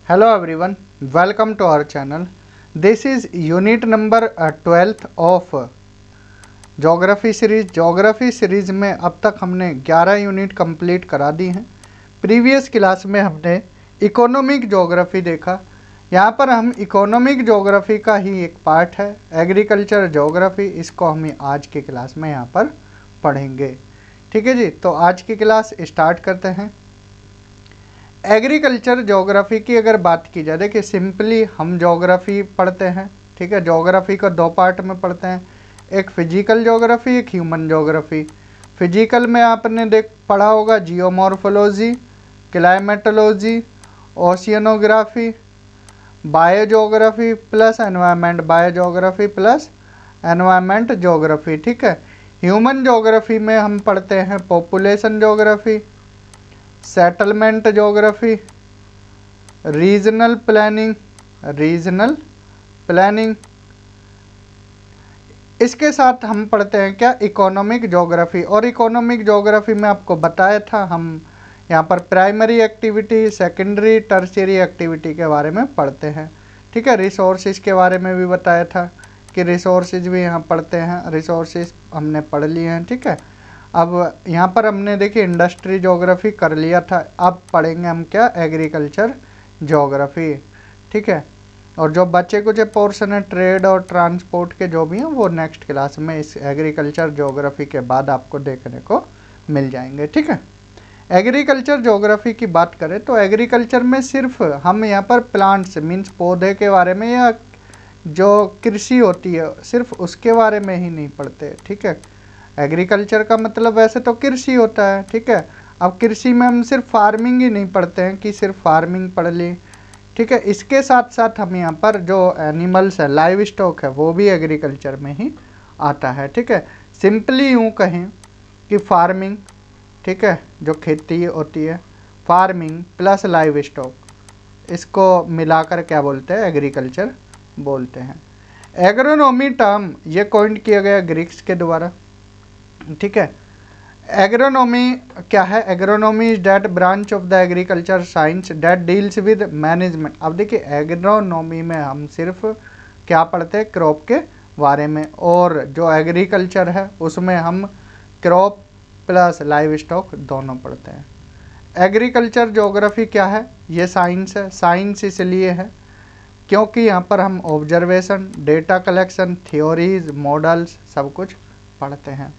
Hello everyone, welcome to our channel. This is unit number 12th of geography series. Geography series में अब तक हमने 11 unit complete करा दी हैं। प्रीवियस क्लास में हमने इकोनॉमिक ज्योग्राफी देखा। यहाँ पर हम इकोनॉमिक ज्योग्राफी का ही एक पार्ट है एग्रीकल्चर ज्योग्राफी, इसको हम आज की क्लास में यहाँ पर पढ़ेंगे। ठीक है जी, तो आज की क्लास स्टार्ट करते हैं। एग्रीकल्चर ज्योग्राफी की अगर बात की जाए, देखिए सिंपली हम ज्योग्राफी पढ़ते हैं। ठीक है, ज्योग्राफी को दो पार्ट में पढ़ते हैं, एक फिजिकल ज्योग्राफी, एक ह्यूमन ज्योग्राफी। फिजिकल में आपने पढ़ा होगा geomorphology, climatology, oceanography, biogeography plus environment, biogeography plus environment geography. ठीक है, ह्यूमन ज्योग्राफी में हम पढ़ते हैं population geography, settlement geography, regional planning. इसके साथ हम पढ़ते हैं क्या, इकोनॉमिक ज्योग्राफी। और इकोनॉमिक ज्योग्राफी में आपको बताया था हम यहाँ पर primary activity, secondary, tertiary activity के बारे में पढ़ते हैं। ठीक है, रिसोर्सेज के बारे में भी बताया था कि रिसोर्सेज भी यहाँ पढ़ते हैं, रिसोर्सेज हमने पढ़ लिए हैं। ठीक है, अब यहाँ पर हमने देखिए इंडस्ट्री ज्योग्राफी कर लिया था, अब पढ़ेंगे हम क्या, एग्रीकल्चर ज्योग्राफी। ठीक है, और जो बच्चे कुछ पोर्शन है ट्रेड और ट्रांसपोर्ट के जो भी हैं वो नेक्स्ट क्लास में इस एग्रीकल्चर ज्योग्राफी के बाद आपको देखने को मिल जाएंगे। ठीक है, एग्रीकल्चर ज्योग्राफी की बात करें तो एग्रीकल्चर में सिर्फ हम यहाँ पर प्लांट्स मीन्स पौधे के बारे में या जो कृषि होती है सिर्फ उसके बारे में ही नहीं पढ़ते। ठीक है, एग्रीकल्चर का मतलब वैसे तो कृषि होता है। ठीक है, अब कृषि में हम सिर्फ फार्मिंग ही नहीं पढ़ते हैं कि सिर्फ फार्मिंग पढ़ ली। ठीक है, इसके साथ साथ हम यहाँ पर जो एनिमल्स है, लाइव स्टॉक है, वो भी एग्रीकल्चर में ही आता है। ठीक है, सिंपली यूँ कहें कि फार्मिंग, ठीक है, जो खेती होती है, फार्मिंग प्लस लाइव स्टॉक, इसको मिलाकर क्या बोलते हैं, एग्रीकल्चर बोलते हैं। एग्रोनॉमी टर्म ये कॉइंड किया गया ग्रीक्स के द्वारा। ठीक है, एग्रोनॉमी क्या है, agronomy is that branch of the agriculture science that deals with management. अब देखिए एग्रोनॉमी में हम सिर्फ क्या पढ़ते हैं, क्रॉप के बारे में, और जो एग्रीकल्चर है उसमें हम क्रॉप प्लस लाइव स्टॉक दोनों पढ़ते हैं। एग्रीकल्चर ज्योग्राफी क्या है, ये साइंस है। साइंस इसलिए है क्योंकि यहाँ पर हम observation, data collection, theories, models सब कुछ पढ़ते हैं।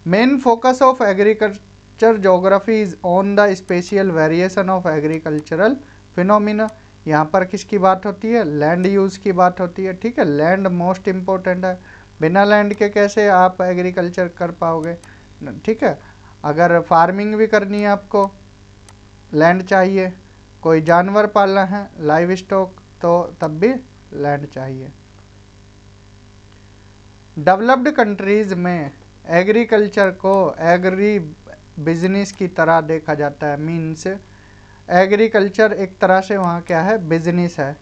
Main focus of agriculture geography is on the spatial variation of agricultural phenomena. यहाँ पर किसकी बात होती है, लैंड यूज़ की बात होती है। ठीक है, लैंड मोस्ट इम्पोर्टेंट है, बिना लैंड के कैसे आप एग्रीकल्चर कर पाओगे। ठीक है, अगर फार्मिंग भी करनी है आपको लैंड चाहिए, कोई जानवर पालना है लाइव स्टॉक तो तब भी लैंड चाहिए। डेवलप्ड कंट्रीज़ में एग्रीकल्चर को एग्री बिजनेस की तरह देखा जाता है। मीन्स एग्रीकल्चर एक तरह से वहाँ क्या है, बिजनेस है।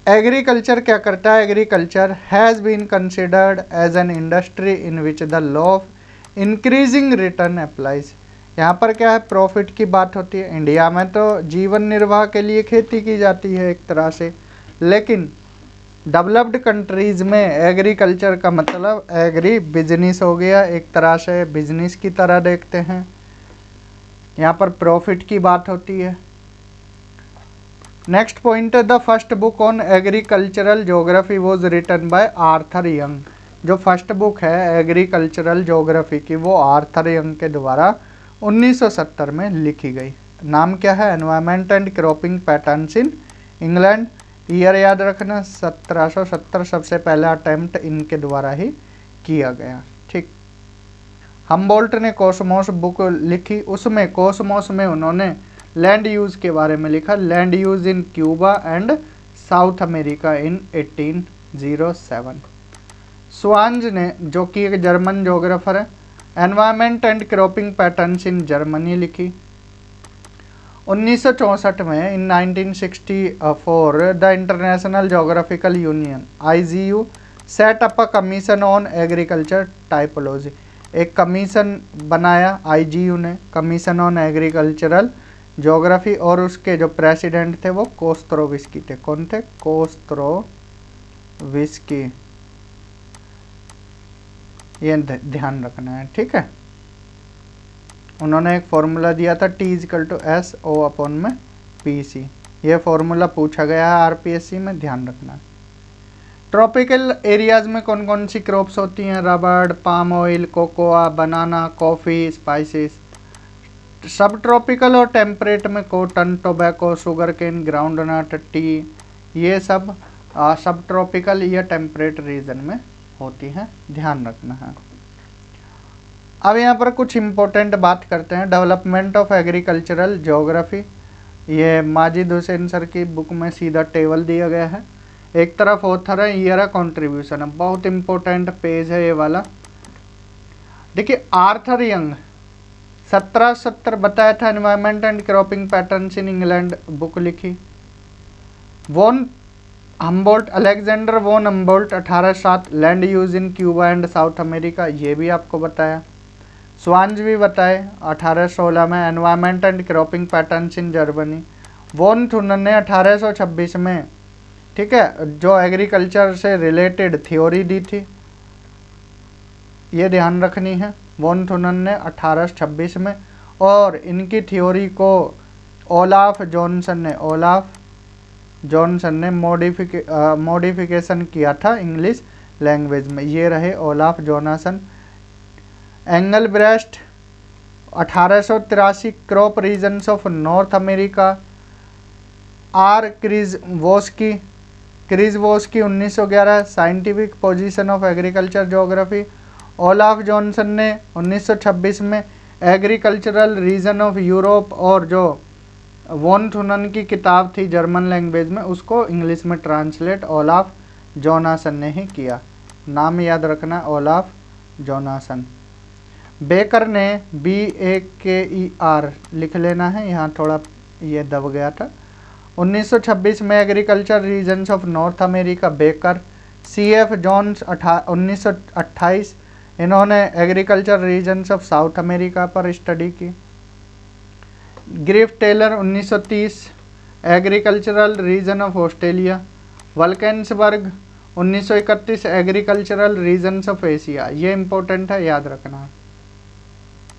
एग्रीकल्चर क्या करता है, agriculture has been considered as an industry in which the law of increasing return applies. यहाँ पर क्या है, प्रॉफिट की बात होती है। इंडिया में तो जीवन निर्वाह के लिए खेती की जाती है एक तरह से, लेकिन डेवलप्ड कंट्रीज़ में एग्रीकल्चर का मतलब एग्री बिजनेस हो गया, एक तरह से बिजनेस की तरह देखते हैं। यहाँ पर प्रॉफिट की बात होती है। नेक्स्ट पॉइंट है, the first book on agricultural geography was written by Arthur Young. जो फर्स्ट बुक है एग्रीकल्चरल ज्योग्राफी की वो आर्थर यंग के द्वारा 1970 में लिखी गई। नाम क्या है, environment and cropping patterns in England. Year याद रखना 1770 सबसे पहला अटेम्प्ट इनके द्वारा ही किया गया। ठीक, हम्बोल्ट ने कॉस्मोस बुक लिखी, उसमें कॉस्मोस में उन्होंने लैंड यूज़ के बारे में लिखा, land use in Cuba and South America in 1807। स्वांज ने, जो कि एक जर्मन ज्योग्राफर है, environment and cropping patterns in Germany लिखी। 1964 में in 1964 the International Geographical Union IGU set up a commission on agriculture typology. एक कमीशन बनाया IGU ने, कमीशन ऑन एग्रीकल्चरल ज्योग्राफी, और उसके जो प्रेसिडेंट थे वो कोस्त्रोविस्की थे। कौन थे? कोस्त्रोविस्की, ये ध्यान रखना है, ठीक है। उन्होंने एक फॉर्मूला दिया था T=SO/P/C, ये फॉर्मूला पूछा गया है आरपीएससी में, ध्यान रखना। ट्रॉपिकल एरियाज में कौन कौन सी क्रॉप्स होती हैं? Rubber, palm oil, cocoa, banana, coffee, spices. सब ट्रॉपिकल और टेम्परेट में cotton, tobacco, sugar cane, groundnut, tea, ये सब सब ट्रॉपिकल या टेम्परेट रीजन में होती हैं, ध्यान रखना है। अब यहाँ पर कुछ इम्पोर्टेंट बात करते हैं। डेवलपमेंट ऑफ एग्रीकल्चरल ज्योग्राफी, ये माजिद हुसैन सर की बुक में सीधा टेबल दिया गया है। एक तरफ ऑथर है, ईयर कंट्रीब्यूशन है, बहुत इंपॉर्टेंट पेज है ये वाला। देखिए आर्थर यंग 1770 बताया था, environment and cropping patterns in England book लिखी। Von Humboldt, Alexander von Humboldt 1807, land use in Cuba and South America, ये भी आपको बताया। स्वांज भी बताए 1816 में, environment and cropping patterns in Germany. Von Thunen ने 1826 में, ठीक है, जो एग्रीकल्चर से रिलेटेड थ्योरी दी थी, ये ध्यान रखनी है। वॉन थुनन ने 1826 में, और इनकी थ्योरी को ओलाफ जॉनसन ने मॉडिफिकेशन किया था इंग्लिश लैंग्वेज में, ये रहे Olaf Jonasson. Engelbrecht 1883, crop regions of North America. R Krzywoski 1911, scientific position of agriculture geography. Olaf Jonasson ने 1926 में एग्रीकल्चरल रीजन ऑफ यूरोप, और जो वॉन थुनन की किताब थी जर्मन लैंग्वेज में, उसको इंग्लिश में ट्रांसलेट ओलाफ जॉनसन ने ही किया। नाम याद रखना, ओलाफ जॉनसन। बेकर ने BAKER लिख लेना है, यहाँ थोड़ा ये दब गया था। 1926 में agriculture regions of North America, Baker. CF Jones 1928, इन्होंने agriculture regions of South America पर स्टडी की। Griff Taylor 1930, agricultural region of Australia. Valkenburg 1931, agricultural regions of Asia, ये इंपॉर्टेंट है, याद रखना।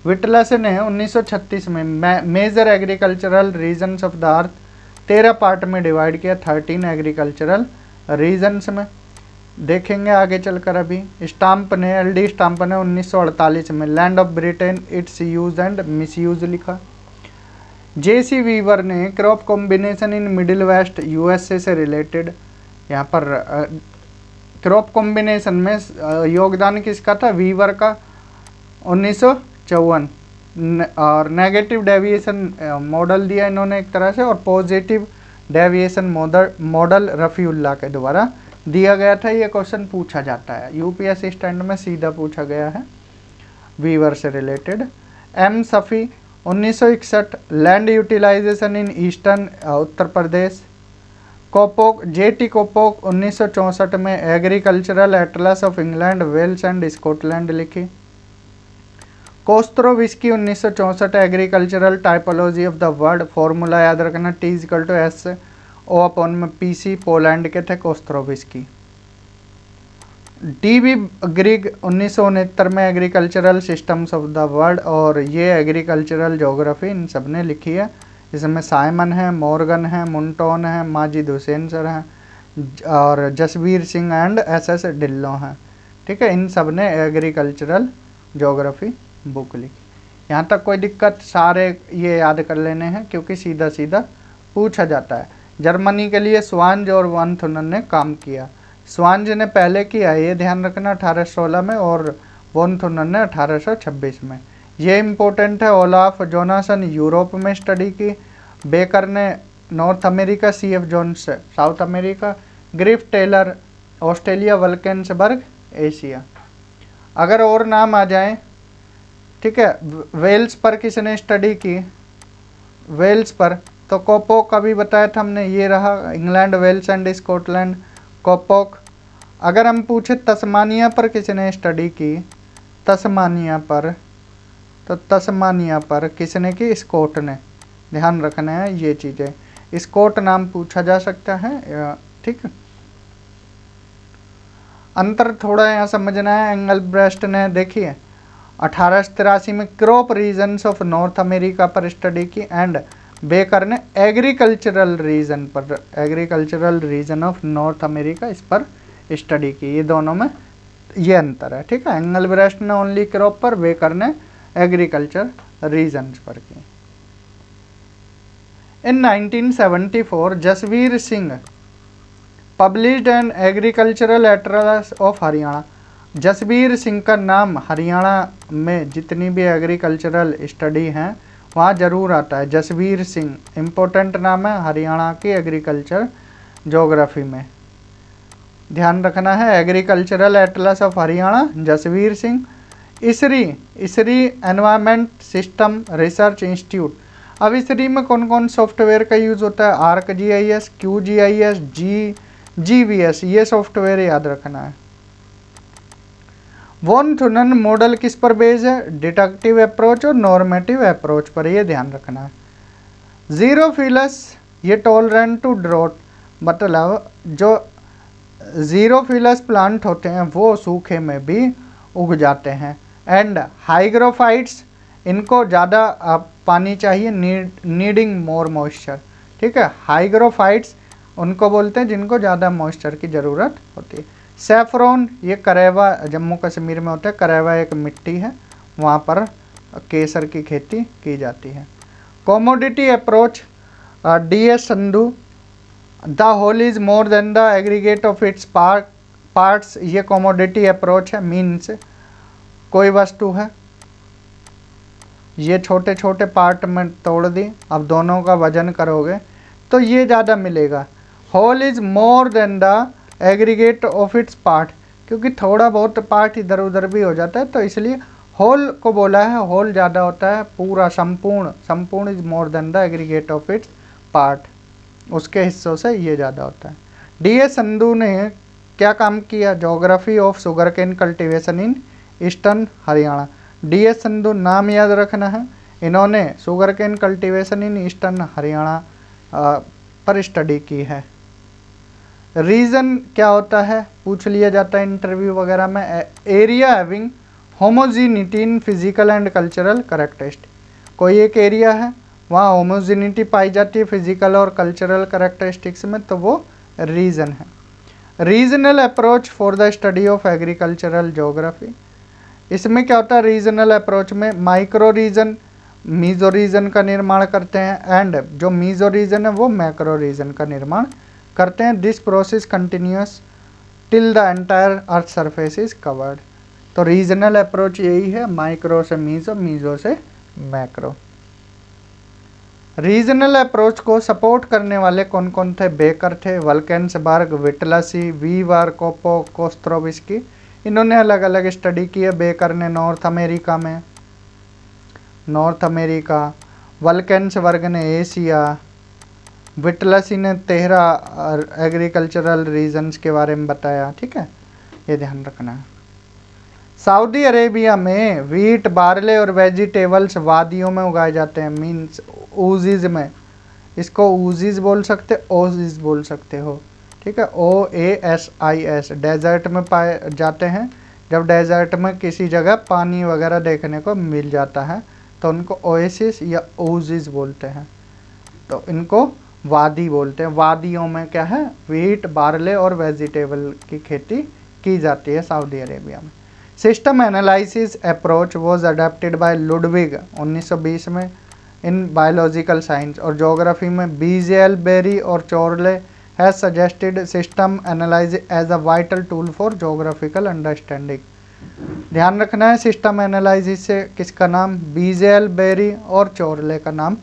विटलस ने 1936 में major agricultural regions of the earth 13 part में डिवाइड किया, 13 एग्रीकल्चरल रीजन्स में, देखेंगे आगे चलकर। अभी स्टाम्प ने, LD स्टाम्प ने 1948 में land of Britain, its use and misuse लिखा। JC वीवर ने crop combination in middle waste USA से रिलेटेड, यहाँ पर क्रॉप कॉम्बिनेशन में योगदान किसका था? वीवर का, 1954। और नेगेटिव डेविएशन मॉडल दिया इन्होंने एक तरह से, और पॉजिटिव डेविएशन मॉडल रफ़ीउल्लाह के द्वारा दिया गया था। ये क्वेश्चन पूछा जाता है UPSC स्टैंड में, सीधा पूछा गया है वीवर से related. M Shafi 1961, land utilisation in eastern Uttar Pradesh. Coppock, JT Coppock 1964 में agricultural atlas of England, Wales and Scotland लिखी। Kostrowicki 1964, agricultural typology of the world, formula याद रखना T=SO/PC, पोलैंड के थे कोस्त्रोविस्की। DB ग्रिग 1969 में agricultural systems of the world, और ये agricultural geography इन सब ने लिखी है। इसमें साइमन है, मॉर्गन है, मुंटोन है, माजिद हुसैन सर हैं, और जसवीर सिंह एंड SS ढिल्लो हैं, ठीक है। इन सब ने एग्रीकल्चरल ज्योग्राफी बुक लिखी। यहाँ तक कोई दिक्कत? सारे ये याद कर लेने हैं, क्योंकि सीधा सीधा पूछा जाता है। जर्मनी के लिए स्वांज और वॉन थुनन ने काम किया। स्वांज ने पहले किया, ये ध्यान रखना, 1816 में, और वॉन थुनन ने 1826 में। ये इम्पोर्टेंट है। ओलाफ जॉनसन यूरोप में स्टडी की, बेकर ने North America, CF Jones South America, Griff Taylor Australia, Valkenburg Asia. अगर और नाम आ जाएं, ठीक है, वेल्स पर किसने स्टडी की? वेल्स पर तो कोपोक का भी बताया था हमने, ये रहा, इंग्लैंड, वेल्स एंड स्कॉटलैंड, कोपोक। अगर हम पूछे तस्मानिया पर किसने स्टडी की? तस्मानिया पर, तो तस्मानिया पर किसने की? स्कॉट ने, ध्यान रखना है ये चीज़ें। स्कॉट नाम पूछा जा सकता है, ठीक है। अंतर थोड़ा यहाँ समझना है। एंगलब्रेस्ट ने देखिए 1883 में crop regions of North America पर स्टडी की एंड बेकर ने agricultural region of North America इस पर स्टडी की। ये दोनों में ये अंतर है, ठीक है। एंगलब्रेस्ट ने ओनली क्रॉप पर, बेकर ने एग्रीकल्चर रीजन्स पर की। In 1974 Jasbir Singh published an agricultural atlas of Haryana. Jasbir Singh का नाम हरियाणा में जितनी भी एग्रीकल्चरल स्टडी हैं वहाँ जरूर आता है। जसवीर सिंह इम्पोर्टेंट नाम है हरियाणा की एग्रीकल्चर ज्योग्राफी में, ध्यान रखना है। Agricultural atlas of Haryana, Jasbir Singh. Esri environment system research institute. अब इसरी में कौन कौन सॉफ्टवेयर का यूज़ होता है? आर्क GIS, QGIS, GVS, ये सॉफ्टवेयर याद रखना है। वॉन थुनन मॉडल किस पर बेस्ड है? डिडक्टिव अप्रोच और नॉर्मेटिव अप्रोच पर, ये ध्यान रखना है। जीरोफिलस ये टॉलरेंट टू ड्रॉट, मतलब जो जीरोफिलस प्लांट होते हैं वो सूखे में भी उग जाते हैं। एंड हाइग्रोफाइट्स, इनको ज़्यादा पानी चाहिए, नीडिंग मोर मॉइस्चर, ठीक है। हाइग्रोफाइट्स उनको बोलते हैं जिनको ज़्यादा मॉइस्चर की ज़रूरत होती है। सैफरॉन ये करेवा जम्मू कश्मीर में होता है। करेवा एक मिट्टी है, वहाँ पर केसर की खेती की जाती है। Commodity approach DS Sandhu. The whole is more than the aggregate of its parts, ये कॉमोडिटी अप्रोच है। मीन्स कोई वस्तु है, ये छोटे छोटे पार्ट में तोड़ दी, अब दोनों का वजन करोगे तो ये ज़्यादा मिलेगा। Whole is more than the aggregate of its part, क्योंकि थोड़ा बहुत पार्ट इधर उधर भी हो जाता है तो इसलिए होल को बोला है। होल ज़्यादा होता है, पूरा संपूर्ण is more than the aggregate of its part, उसके हिस्सों से ये ज़्यादा होता है। DS संधू ने क्या काम किया? Geography of sugar cane cultivation in eastern Haryana. DS Sandhu नाम याद रखना है। इन्होंने sugar cane cultivation in eastern Haryana पर स्टडी की है। रीजन क्या होता है? पूछ लिया जाता है इंटरव्यू वगैरह में। Area having homogeneity in physical and cultural characteristic, कोई एक एरिया है वहाँ होमोजीनिटी पाई जाती है फिजिकल और कल्चरल कैरेक्टरिस्टिक्स में, तो वो रीजन है। Regional approach for the study of agricultural geography, इसमें क्या होता है? रीजनल अप्रोच में माइक्रो रीजन, मीजो रीजन का निर्माण करते हैं एंड जो मीजो रीजन है वो मैक्रो रीजन का निर्माण करते हैं। This process continuous till the entire earth surface is covered. तो रीजनल अप्रोच यही है, माइक्रो से मीजो, मीजो से मैक्रो। रीजनल अप्रोच को सपोर्ट करने वाले कौन कौन थे? बेकर थे, वल्केंसबर्ग, विटलसी, वीवर, कोपो, कोस्त्रोविस्की, इन्होंने अलग अलग स्टडी की है। बेकर ने नॉर्थ अमेरिका, वल्केंसबर्ग ने एशिया, विटलसी ने 13 एग्रीकल्चरल रीजन्स के बारे में बताया, ठीक है, ये ध्यान रखना है। सऊदी अरेबिया में वीट, बार्ले और वेजिटेबल्स वादियों में उगाए जाते हैं। मीन्स ऊजीज में, इसको ऊजीज बोल सकते, ओजीज बोल सकते हो, ठीक है। OASIS, डेजर्ट में पाए जाते हैं। जब डेजर्ट में किसी जगह पानी वगैरह देखने को मिल जाता है तो उनको ओएसिस या ओजीज बोलते हैं, तो इनको वादी बोलते हैं। वादियों में क्या है? वीट, बार्ले और वेजिटेबल की खेती की जाती है सऊदी अरेबिया में। System analysis approach was adopted by Ludwig 1920 में इन बायोलॉजिकल साइंस और ज्योग्राफी में। BJL बेरी और Chorley has suggested system analysis as a vital tool for geographical understanding. ध्यान रखना है, सिस्टम एनालिसिस से किसका नाम? BJL बेरी और चोरले का नाम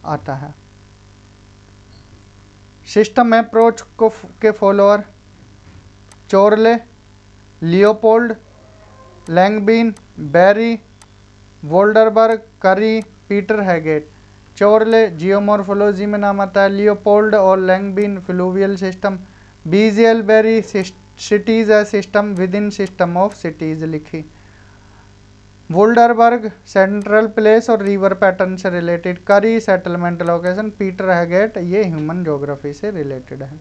आता है। सिस्टम अप्रोच के फॉलोअर चोरले, लियोपोल्ड, लैंगबिन, बेरी, वोल्डरबर्ग, करी, पीटर हैगेट। चोरले जियोमॉर्फोलॉजी में नाम आता है, लियोपोल्ड और Langbein fluvial system, BJL Berry cities है system within system of cities लिखी। वुल्डरबर्ग सेंट्रल प्लेस और रिवर पैटर्न से related, Curry settlement location, Peter Haggett, ये ह्यूमन ज्योग्राफी से रिलेटेड है।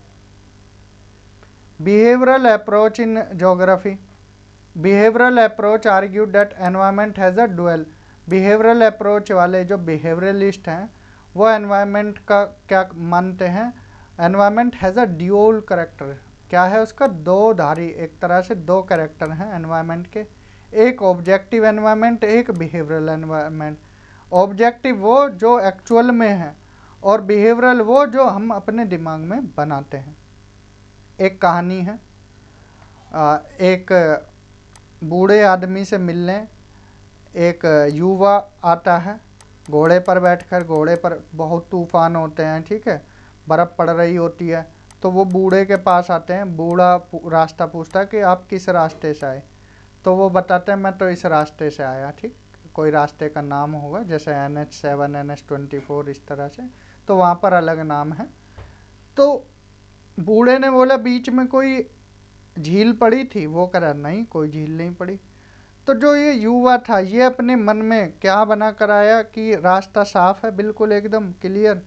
Behavioural approach in geography, behavioural approach argued that environment has a dual, behavioural approach वाले जो behaviouralist हैं वो एनवायरनमेंट का क्या मानते हैं, environment has a dual character, क्या है उसका, दो धारी, एक तरह से दो कैरेक्टर हैं एनवायरनमेंट के, एक ऑब्जेक्टिव एनवायरनमेंट, एक बिहेवियरल एनवायरनमेंट। ऑब्जेक्टिव वो जो एक्चुअल में है और बिहेवियरल वो जो हम अपने दिमाग में बनाते हैं। एक कहानी है, एक बूढ़े आदमी से मिलने एक युवा आता है घोड़े पर बैठकर, घोड़े पर बहुत तूफान होते हैं, ठीक है, बर्फ़ पड़ रही होती है, तो वो बूढ़े के पास आते हैं, बूढ़ा रास्ता पूछता है कि आप किस रास्ते से आए, तो वो बताते हैं मैं तो इस रास्ते से आया, ठीक, कोई रास्ते का नाम होगा जैसे NH7 NH24 इस तरह से, तो वहाँ पर अलग नाम है। तो बूढ़े ने बोला बीच में कोई झील पड़ी थी, वो कह रहा नहीं कोई झील नहीं पड़ी। तो जो ये युवा था ये अपने मन में क्या बना कर आया कि रास्ता साफ है बिल्कुल एकदम क्लियर,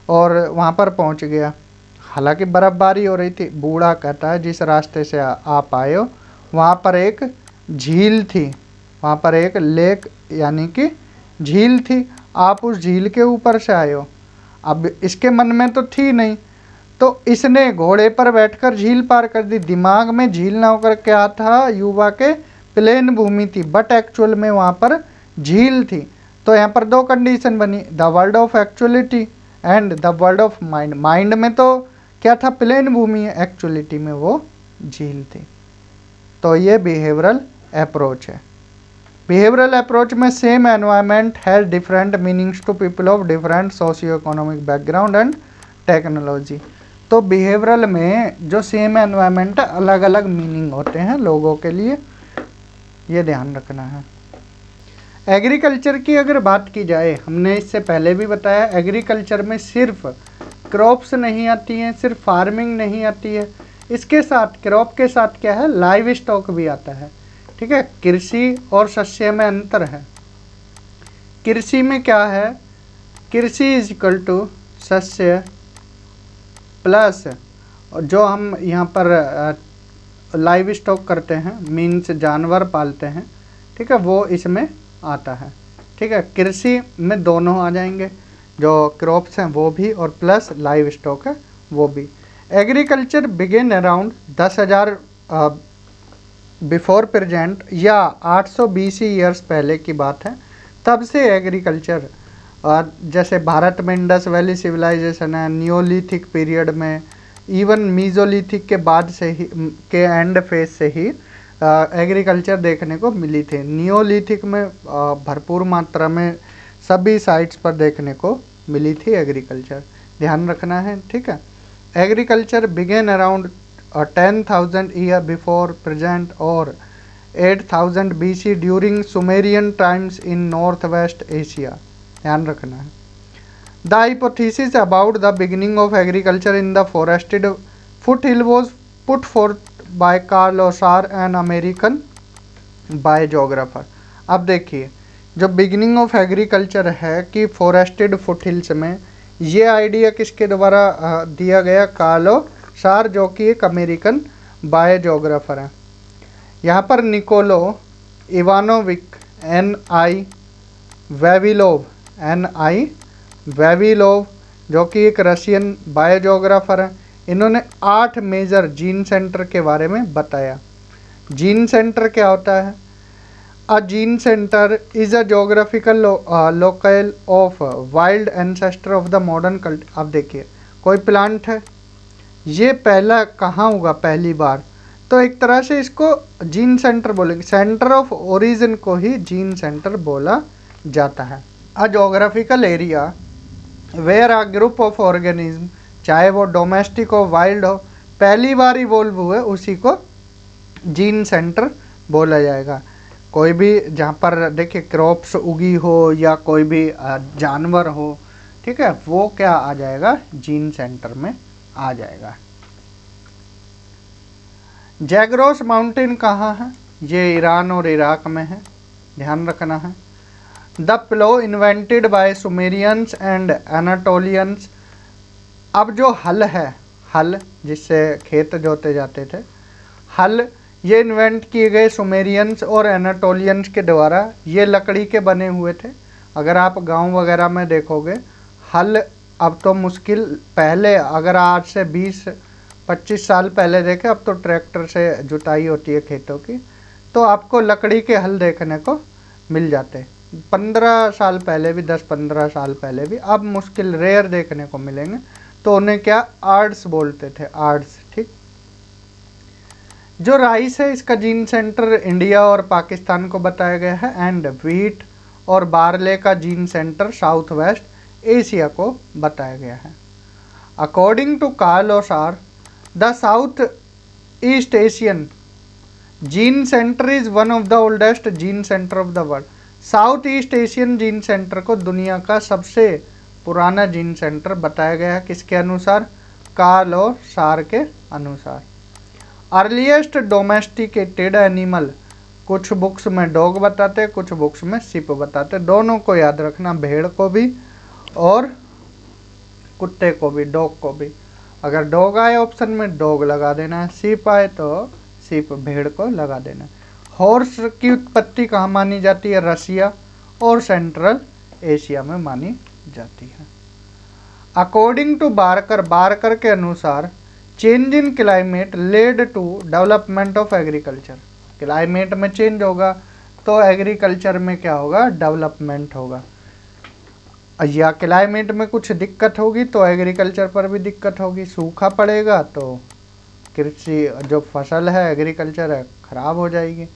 और वहाँ पर पहुँच गया, हालांकि बर्फ़बारी हो रही थी। बूढ़ा कहता है जिस रास्ते से आप आए हो वहाँ पर एक झील थी, वहाँ पर एक लेक यानी कि झील थी, आप उस झील के ऊपर से आए हो। अब इसके मन में तो थी नहीं, तो इसने घोड़े पर बैठकर झील पार कर दी। दिमाग में झील ना होकर क्या था, युवा के प्लेन भूमि थी, बट एक्चुअल में वहाँ पर झील थी। तो यहाँ पर दो कंडीशन बनी, the world of actuality and the world of mind. Mind में तो क्या था, प्लेन भूमि है, एक्चुअलिटी में वो झील थी। तो ये बिहेवियरल अप्रोच है। बिहेवियरल अप्रोच में same environment has different meanings to people of different socio economic background and technology. तो बिहेवियरल में जो सेम एनवायरनमेंट है अलग अलग मीनिंग होते हैं लोगों के लिए, ये ध्यान रखना है। एग्रीकल्चर की अगर बात की जाए, हमने इससे पहले भी बताया एग्रीकल्चर में सिर्फ क्रॉप्स नहीं आती हैं, सिर्फ फार्मिंग नहीं आती है, इसके साथ क्रॉप के साथ क्या है, लाइव स्टॉक भी आता है, ठीक है। कृषि और शस्य में अंतर है। कृषि में क्या है, कृषि इज इक्वल टू शस्य प्लस जो हम यहाँ पर लाइव स्टॉक करते हैं, मीन्स जानवर पालते हैं, ठीक है, वो इसमें आता है, ठीक है। कृषि में दोनों आ जाएंगे, जो क्रॉप्स हैं वो भी और प्लस लाइव स्टॉक है वो भी। Agriculture begin around 10,000 before present या 800 BC ईयर्स पहले की बात है। तब से एग्रीकल्चर, जैसे भारत में इंडस वैली सिविलाइजेशन है, नियोलिथिक पीरियड में, इवन मीजोलिथिक के बाद से ही के एंड फेज से ही एग्रीकल्चर देखने को मिली थी। नियोलिथिक में भरपूर मात्रा में सभी साइट्स पर देखने को मिली थी एग्रीकल्चर, ध्यान रखना है, ठीक है। Agriculture began around 10,000 year before present और 8,000 BC during Sumerian times in north west Asia, ध्यान रखना है। The hypothesis about the beginning of agriculture in the forested foothill was put forth by Carl O Sauer an American biogeographer. अब देखिए जो beginning of agriculture है कि forested foothills में, ये आइडिया किसके द्वारा दिया गया, कार्ल ओसार, जो कि एक अमेरिकन बायोजोग्राफर है। यहाँ पर निकोलो इवानोविक N.I. वेविलोव N.I. वेविलोव जो कि एक रशियन बायोजोग्राफर है, इन्होंने 8 मेजर जीन सेंटर के बारे में बताया। जीन सेंटर क्या होता है, a gene centre is a geographical local of wild ancestor of the modern cult. अब देखिए कोई प्लांट है, ये पहला कहाँ होगा, पहली बार, तो एक तरह से इसको जीन सेंटर बोलेंगे, सेंटर ऑफ ओरिजिन को ही जीन सेंटर बोला जाता है। A geographical area where a group of organism, चाहे वो डोमेस्टिक हो वाइल्ड हो, पहली बार इवोल्व हुए उसी को जीन सेंटर बोला जाएगा। कोई भी जहाँ पर देखिए क्रॉप्स उगी हो या कोई भी जानवर हो, ठीक है, वो क्या आ जाएगा, जीन सेंटर में आ जाएगा। जैग्रोस माउंटेन कहाँ है, ये ईरान और इराक में है, ध्यान रखना है। The plough invented by Sumerians and Anatolians. अब जो हल है, हल जिससे खेत जोते जाते थे, हल ये इन्वेंट किए गए सुमेरियंस और एनाटोलियंस के द्वारा। ये लकड़ी के बने हुए थे। अगर आप गांव वगैरह में देखोगे हल, अब तो मुश्किल, पहले अगर आज से 20-25 साल पहले देखें, अब तो ट्रैक्टर से जुताई होती है खेतों की, तो आपको लकड़ी के हल देखने को मिल जाते। 15 साल पहले भी, 10-15 साल पहले भी, अब मुश्किल, रेयर देखने को मिलेंगे। तो उन्हें क्या आर्ड्स बोलते थे, आर्ड्स। ठीक। जो राइस है इसका जीन सेंटर इंडिया और पाकिस्तान को बताया गया है, एंड व्हीट और बारले का gene centre South West Asia को बताया गया है। According to Carl O Sauer, the South East Asian gene centre is one of the oldest gene centre of the world. South East Asian gene centre को दुनिया का सबसे पुराना जीन सेंटर बताया गया है। किसके अनुसार? कार्ल ओसार के अनुसार। अर्लीस्ट डोमेस्टिकेटेड एनिमल, कुछ बुक्स में डॉग बताते, कुछ बुक्स में शिप बताते। दोनों को याद रखना, भेड़ को भी और कुत्ते को भी, डॉग को भी। अगर डॉग आए ऑप्शन में डॉग लगा देना है, शिप आए तो शिप, भेड़ को लगा देना है। हॉर्स की उत्पत्ति कहाँ मानी जाती है? रसिया और सेंट्रल एशिया में मानी जाती है। अकॉर्डिंग टू बारकर, बारकर के अनुसार change in climate led to development of agriculture. Climate में चेंज होगा तो एग्रीकल्चर में क्या होगा? डेवलपमेंट होगा। या क्लाइमेट में कुछ दिक्कत होगी तो एग्रीकल्चर पर भी दिक्कत होगी। सूखा पड़ेगा तो कृषि, जो फसल है, एग्रीकल्चर है, खराब हो जाएगी।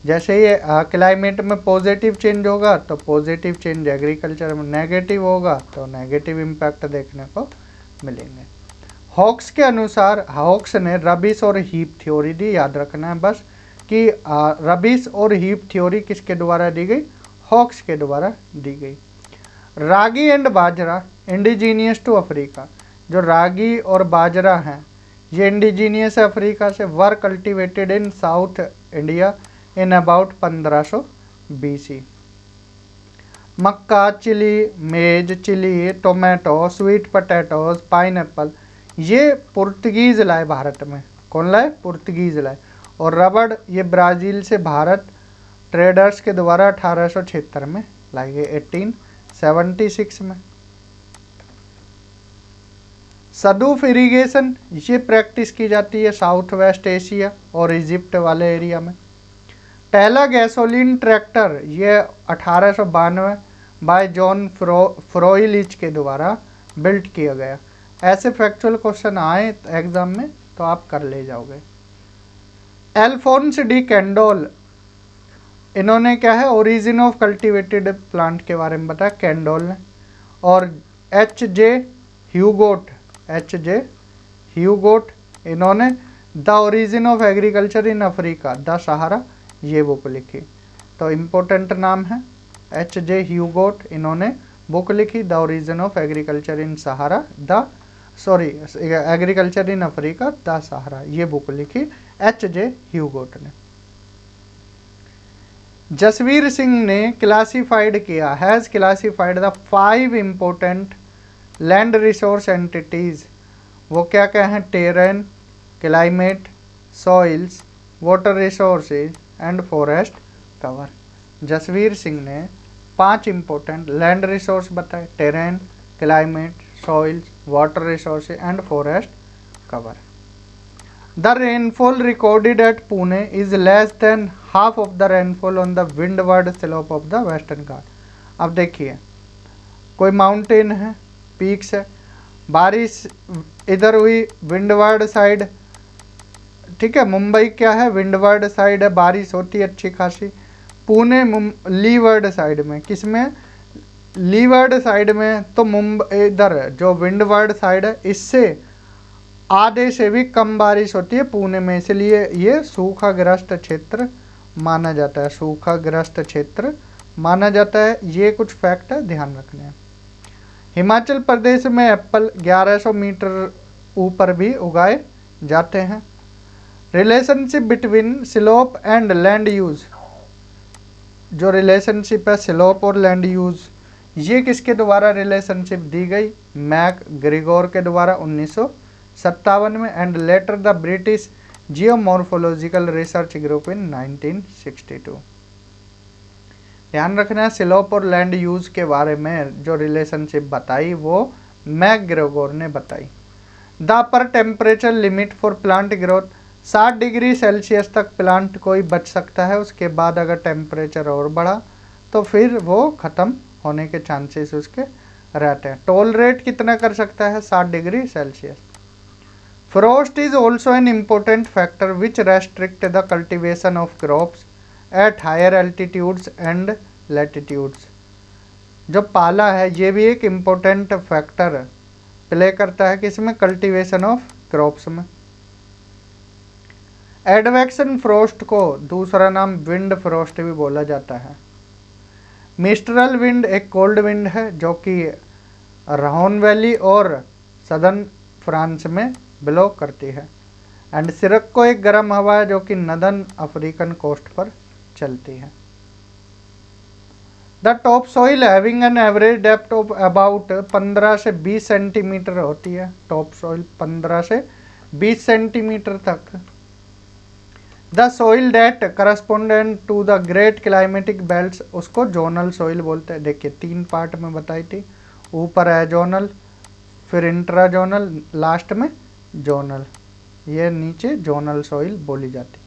जैसे ये क्लाइमेट में पॉजिटिव चेंज होगा तो पॉजिटिव चेंज एग्रीकल्चर में, नेगेटिव होगा तो नेगेटिव इम्पैक्ट देखने को मिलेंगे। हॉक्स के अनुसार, हॉक्स ने रबिस और हीप थ्योरी दी। याद रखना है बस कि रबिस और हीप थ्योरी किसके द्वारा दी गई? हॉक्स के द्वारा दी गई। Ragi and bajra indigenous to Africa. जो रागी और बाजरा हैं ये इंडिजीनियस है अफ्रीका से। Were cultivated in South India in about 1500 BC। मक्का, chilli, maize, chilli, tomato, sweet potatoes, pineapple, ये पुर्तगीज लाए भारत में। कौन लाए? पुर्तगीज लाए। और रबड़ ये ब्राज़ील से भारत ट्रेडर्स के द्वारा 1876 में लाई गई, 1876 में। सदूफ इरिगेशन ये प्रैक्टिस की जाती है साउथ वेस्ट एशिया और इजिप्ट वाले एरिया में। पहला गैसोलीन ट्रैक्टर ये 1892 बाय जॉन फ्रोइलिच के द्वारा बिल्ट किया गया। ऐसे फैक्चुअल क्वेश्चन आए एग्जाम में तो आप कर ले जाओगे। एल्फोंस डी कैंडोल, इन्होंने क्या है? ओरिजिन ऑफ कल्टिवेटेड प्लांट के बारे में बताया, कैंडोल ने। और H.J. ह्यूगोट, H.J. ह्यूगोट, इन्होंने the origin of agriculture in Africa, the Sahara, ये बुक लिखी। तो इम्पोर्टेंट नाम है H.J. ह्यूगोट, इन्होंने बुक लिखी the origin of agriculture in Sahara, agriculture in Africa, the Sahara, ये बुक लिखी H.J. ह्यूगोट ने। जसवीर सिंह ने क्लासिफाइड किया, has classified the 5 important land resource entities. वो क्या क्या हैं? Terrain, climate, soils, water resources and forest cover. Jasbir Singh ने 5 इम्पोर्टेंट लैंड रिसोर्स बताए, terrain, climate, soils, water resources and forest cover. The rainfall recorded at Pune is less than half of the rainfall on the windward slope of the Western Ghats। अब देखिए, कोई mountain है, peaks है, बारिश इधर हुई windward side, ठीक है। मुंबई क्या है? विंडवर्ड साइड है, बारिश होती है अच्छी खासी। पुणे लीवर्ड साइड में, किस में? लीवर्ड साइड में। तो मुंबई इधर जो विंडवर्ड साइड है इससे आधे से भी कम बारिश होती है पुणे में, इसलिए ये सूखाग्रस्त क्षेत्र माना जाता है, सूखाग्रस्त क्षेत्र माना जाता है। ये कुछ फैक्ट है, ध्यान रखने हैं। हिमाचल प्रदेश में एप्पल 1100 मीटर ऊपर भी उगाए जाते हैं। Relationship between slope and land use, जो रिलेशनशिप है स्लोप और लैंड यूज, ये किसके द्वारा रिलेशनशिप दी गई? मैक ग्रिगोर के द्वारा 1957 में, and later the British geomorphological research group in 1962। ध्यान रखना है, स्लोप और लैंड यूज के बारे में जो रिलेशनशिप बताई वो मैक ग्रिगोर ने बताई। The upper temperature limit for plant growth, 60 degree Celsius तक प्लांट कोई बच सकता है, उसके बाद अगर टेम्परेचर और बढ़ा तो फिर वो ख़त्म होने के चांसेस उसके रहते हैं। टॉलरेट कितना कर सकता है? 60 degree Celsius. Frost is also an important factor which restrict the cultivation of crops at higher altitudes and latitudes. जो पाला है ये भी एक इम्पोर्टेंट फैक्टर प्ले करता है किसमें? कल्टीवेशन ऑफ क्रॉप्स में। एडवेक्शन फ्रोस्ट को दूसरा नाम विंड फ्रोस्ट भी बोला जाता है। मिस्ट्रल विंड एक कोल्ड विंड है जो कि रहोन वैली और सदर्न फ्रांस में ब्लो करती है। एंड सिरक्को एक गर्म हवा है जो कि नदर्न अफ्रीकन कोस्ट पर चलती है। The top soil having an average depth of about 15 से 20 सेंटीमीटर होती है। टॉप सॉइल 15 से 20 सेंटीमीटर तक। The soil that correspondent to the great climatic belts, उसको जोनल सॉइल बोलते हैं। देखिए 3 पार्ट में बताई थी, ऊपर है जोनल, फिर इंट्रा जोनल, लास्ट में जोनल, ये नीचे जोनल सॉइल बोली जाती।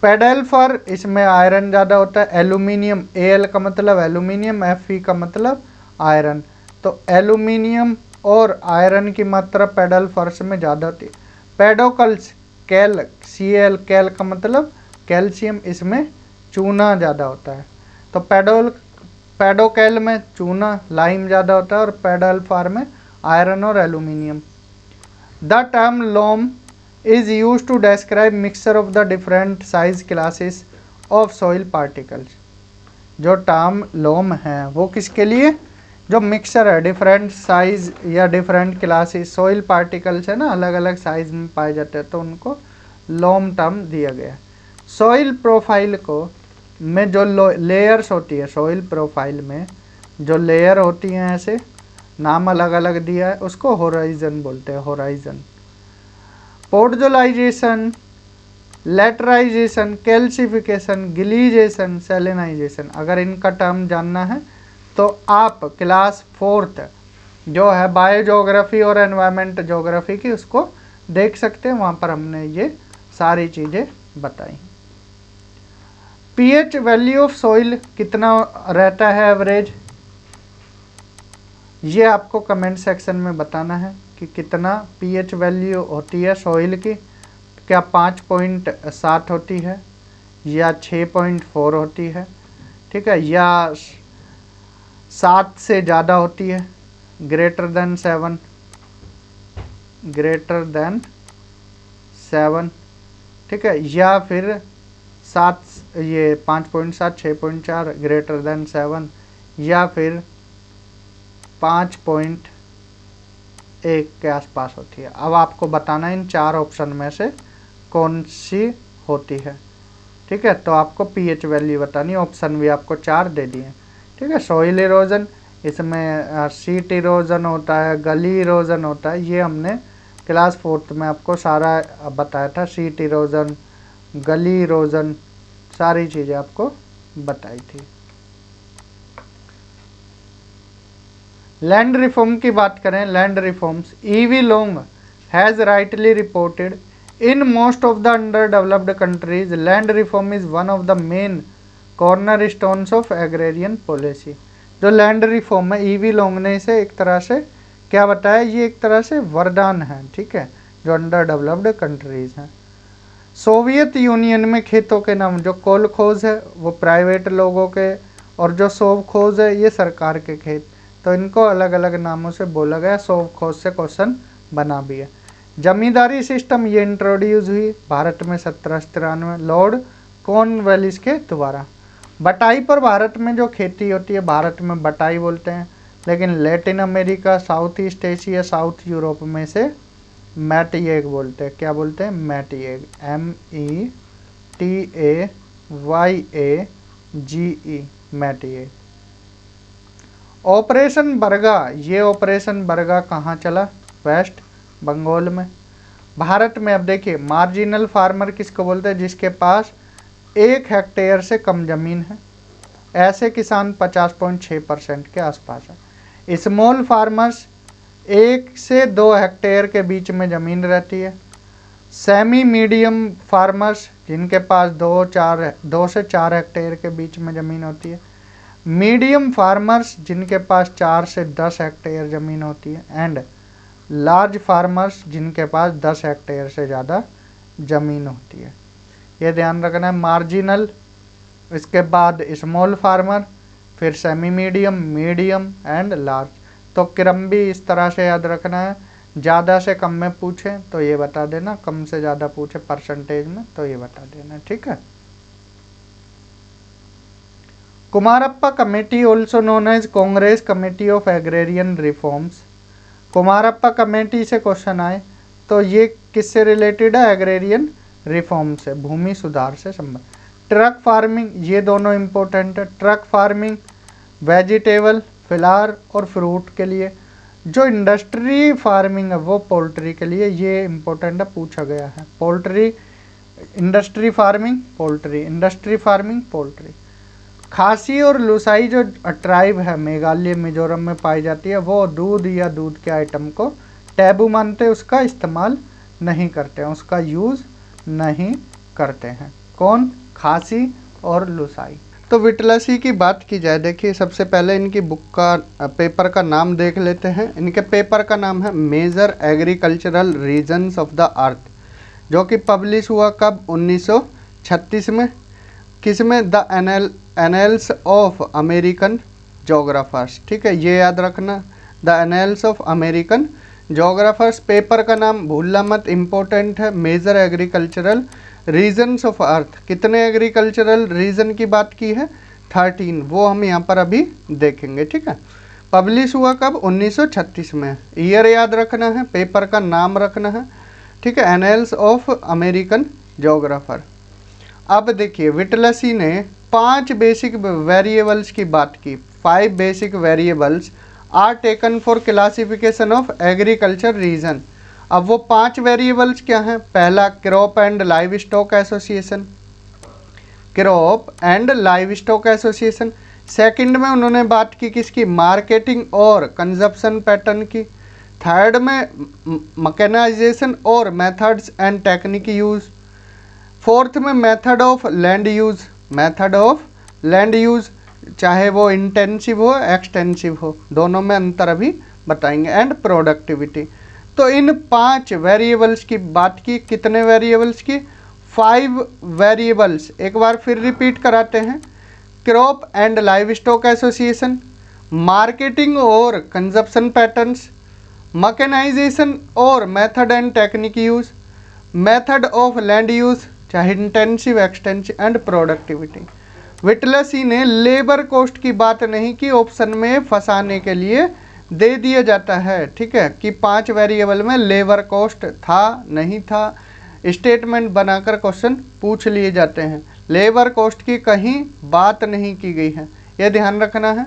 पेडल फर, इसमें आयरन ज़्यादा होता है। एल्यूमिनियम, एल का मतलब एल्यूमिनियम, Fe का मतलब आयरन, तो एल्यूमिनियम और आयरन की मात्रा पेडल फर्स में ज़्यादा होती है। पेडोकल्स, कैल, Cl, कैल का मतलब कैल्शियम, इसमें चूना ज़्यादा होता है। तो पेडोकैल में चूना लाइम ज़्यादा होता है और पेडल फार में आयरन और aluminium. The term loan is used to describe mixture of the different size classes of soil particles। जो टर्म लोम है वो किसके लिए? जो मिक्सर है डिफरेंट साइज या डिफरेंट क्लासेस सॉइल पार्टिकल्स है ना, अलग अलग साइज में पाए जाते हैं, तो उनको लोम टर्म दिया गया। सॉइल प्रोफाइल को में जो लेयर्स होती है, सॉइल प्रोफाइल में जो लेयर होती हैं, ऐसे नाम अलग अलग दिया है, उसको होराइजन बोलते हैं। Horizon, podzolisation, laterisation, calcification, gleisation, salinisation. अगर इनका टर्म जानना है तो आप क्लास 4th जो है बायोजोग्राफी और एनवायरमेंट जोग्राफी की, उसको देख सकते हैं, वहाँ पर हमने ये सारी चीज़ें बताई। पीएच वैल्यू ऑफ सॉइल कितना रहता है एवरेज? ये आपको कमेंट सेक्शन में बताना है कि कितना पीएच वैल्यू होती है सॉइल की। क्या 5.7 होती है या 6.4 होती है, ठीक है, या 7 से ज़्यादा होती है, ग्रेटर देन 7, ग्रेटर देन 7, ठीक है, या फिर 7, ये 5.7, 6.4, ग्रेटर देन 7, या फिर 5.1 के आसपास होती है। अब आपको बताना इन 4 ऑप्शन में से कौन सी होती है, ठीक है। तो आपको पीएच वैल्यू बतानी, ऑप्शन भी आपको 4 दे दिए, ठीक है। सॉइल इरोजन, इसमें सीट इरोजन होता है, गली इरोजन होता है, ये हमने क्लास 4th में आपको सारा बताया था। सीट इरोजन, गली इरोजन, सारी चीज़ें आपको बताई थी। लैंड रिफॉर्म की बात करें, land reforms, EV long has rightly reported in most of the under developed countries land reform is one of the main corner stones of agrarian policy. जो लैंड रिफॉर्म है, ईवी लोंग ने इसे एक तरह से क्या बताया, ये एक तरह से वरदान है, ठीक है, जो अंडर डेवलप्ड कंट्रीज हैं। सोवियत यूनियन में खेतों के नाम, जो कोलखोज है वो प्राइवेट लोगों के, और जो सोवखोज है ये सरकार के खेत, तो इनको अलग अलग नामों से बोला गया। सोवखोज से क्वेश्चन बना भी है। जमींदारी सिस्टम ये इंट्रोड्यूस हुई भारत में 1793 लॉर्ड कॉर्नवालिस के द्वारा। बटाई पर भारत में जो खेती होती है, भारत में बटाई बोलते हैं, लेकिन Latin America, south east Asia, south Europe में से मैटिएग बोलते हैं। क्या बोलते हैं? मैटिएग, METAYA GE मैटिए। ऑपरेशन बरगा, ये ऑपरेशन बरगा कहाँ चला? वेस्ट बंगाल में। भारत में अब देखिए मार्जिनल फार्मर किसको बोलते हैं? जिसके पास 1 हेक्टेयर से कम जमीन है, ऐसे किसान 50.6% के आसपास है। स्मॉल फार्मर्स 1 से 2 हेक्टेयर के बीच में ज़मीन रहती है। सेमी मीडियम फार्मर्स जिनके पास 2 से 4 हेक्टेयर के बीच में ज़मीन होती है। मीडियम फार्मर्स जिनके पास 4 से 10 हेक्टेयर ज़मीन होती है। एंड लार्ज फार्मर्स जिनके पास 10 हेक्टेयर से ज़्यादा ज़मीन होती है। ये ध्यान रखना है। मार्जिनल, इसके बाद स्मॉल फार्मर, फिर semi medium, medium and large. तो क्रम भी इस तरह से याद रखना है। ज़्यादा से कम में पूछे तो ये बता देना, कम से ज़्यादा पूछे परसेंटेज में तो ये बता देना, ठीक है। Kumarappa committee also known as Congress committee of agrarian reforms. Kumarappa committee से क्वेश्चन आए तो ये किससे रिलेटेड है? एग्रेरियन रिफॉर्म से, भूमि सुधार से संबंध। ट्रक फार्मिंग, ये दोनों इम्पोर्टेंट है। ट्रक फार्मिंग वेजिटेबल, फ्लावर और फ्रूट के लिए। जो इंडस्ट्री फार्मिंग है वो पोल्ट्री के लिए, ये इम्पोर्टेंट है, पूछा गया है। Poultry, industry farming poultry, industry farming poultry. खासी और लुसाई जो ट्राइब है मेघालय मिजोरम में पाई जाती है, वो दूध या दूध के आइटम को टैबू मानते, उसका इस्तेमाल नहीं करते हैं, उसका यूज़ नहीं करते हैं। कौन? खासी और लुसाई। तो विटलसी की बात की जाए, देखिए सबसे पहले इनकी बुक का पेपर का नाम देख लेते हैं। इनके पेपर का नाम है major agricultural regions of the earth, जो कि पब्लिश हुआ कब? 1936 में। किस में? The annals of American geographers, ठीक है, ये याद रखना, the annals of American geographers. Paper का नाम भूलना मत, इम्पोर्टेंट है। Major agricultural regions of earth. कितने एग्रीकल्चरल रीजन की बात की है? 13, वो हम यहाँ पर अभी देखेंगे, ठीक है। पब्लिश हुआ कब? 1936 में। ईयर याद रखना है, पेपर का नाम रखना है, ठीक है, एनल्स ऑफ अमेरिकन जोग्राफर। अब देखिए विटलसी ने 5 बेसिक वेरिएबल्स की बात की। 5 basic variables are taken for classification of agriculture region. अब वो 5 वेरिएबल्स क्या हैं? पहला crop and livestock association, crop and livestock association. Second में उन्होंने बात की किसकी? मार्केटिंग और कंजप्शन पैटर्न की। थर्ड में मैकेनाइजेशन और methods and technique use. Fourth में method of land use, method of land use, चाहे वो इंटेंसिव हो एक्सटेंसिव हो, दोनों में अंतर अभी बताएंगे। And productivity. तो इन 5 वेरिएबल्स की बात की। कितने वेरिएबल्स की? 5 वेरिएबल्स। एक बार फिर रिपीट कराते हैं। Crop and livestock association, marketing और कंजप्शन पैटर्न्स, मैकेनाइजेशन और method and technique use, method of land use, चाहे इंटेंसिव एक्सटेंसिव, एंड प्रोडक्टिविटी। विटलसी ने लेबर कॉस्ट की बात नहीं की, ऑप्शन में फंसाने के लिए दे दिया जाता है, ठीक है, कि 5 वेरिएबल में लेबर कॉस्ट था नहीं था, स्टेटमेंट बनाकर क्वेश्चन पूछ लिए जाते हैं। लेबर कॉस्ट की कहीं बात नहीं की गई है, यह ध्यान रखना है।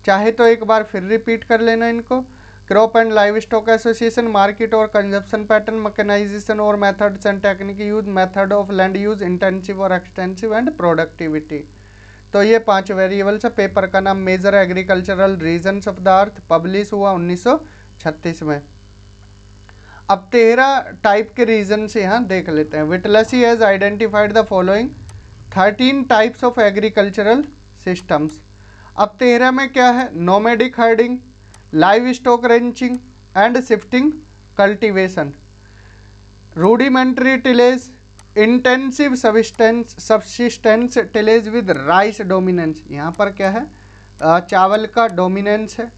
चाहे तो एक बार फिर रिपीट कर लेना इनको। Crop and livestock association, market और कंजप्शन पैटर्न, मैकेनाइजेशन और methods and technique use, method of land use, intensive और एक्सटेंसिव, एंड प्रोडक्टिविटी। तो ये 5 वेरिएबल्स है। पेपर का नाम major agricultural regions of the earth, publish हुआ 1936 में। अब 13 टाइप के रीजन से यहाँ देख लेते हैं। Whittlesey has identified the following 13 types of agricultural systems. अब 13 में क्या है? Nomadic herding, livestock ranching and shifting cultivation, rudimentary tillage, intensive subsistence tillage with rice dominance. यहाँ पर क्या है? चावल का डोमिनेंस है,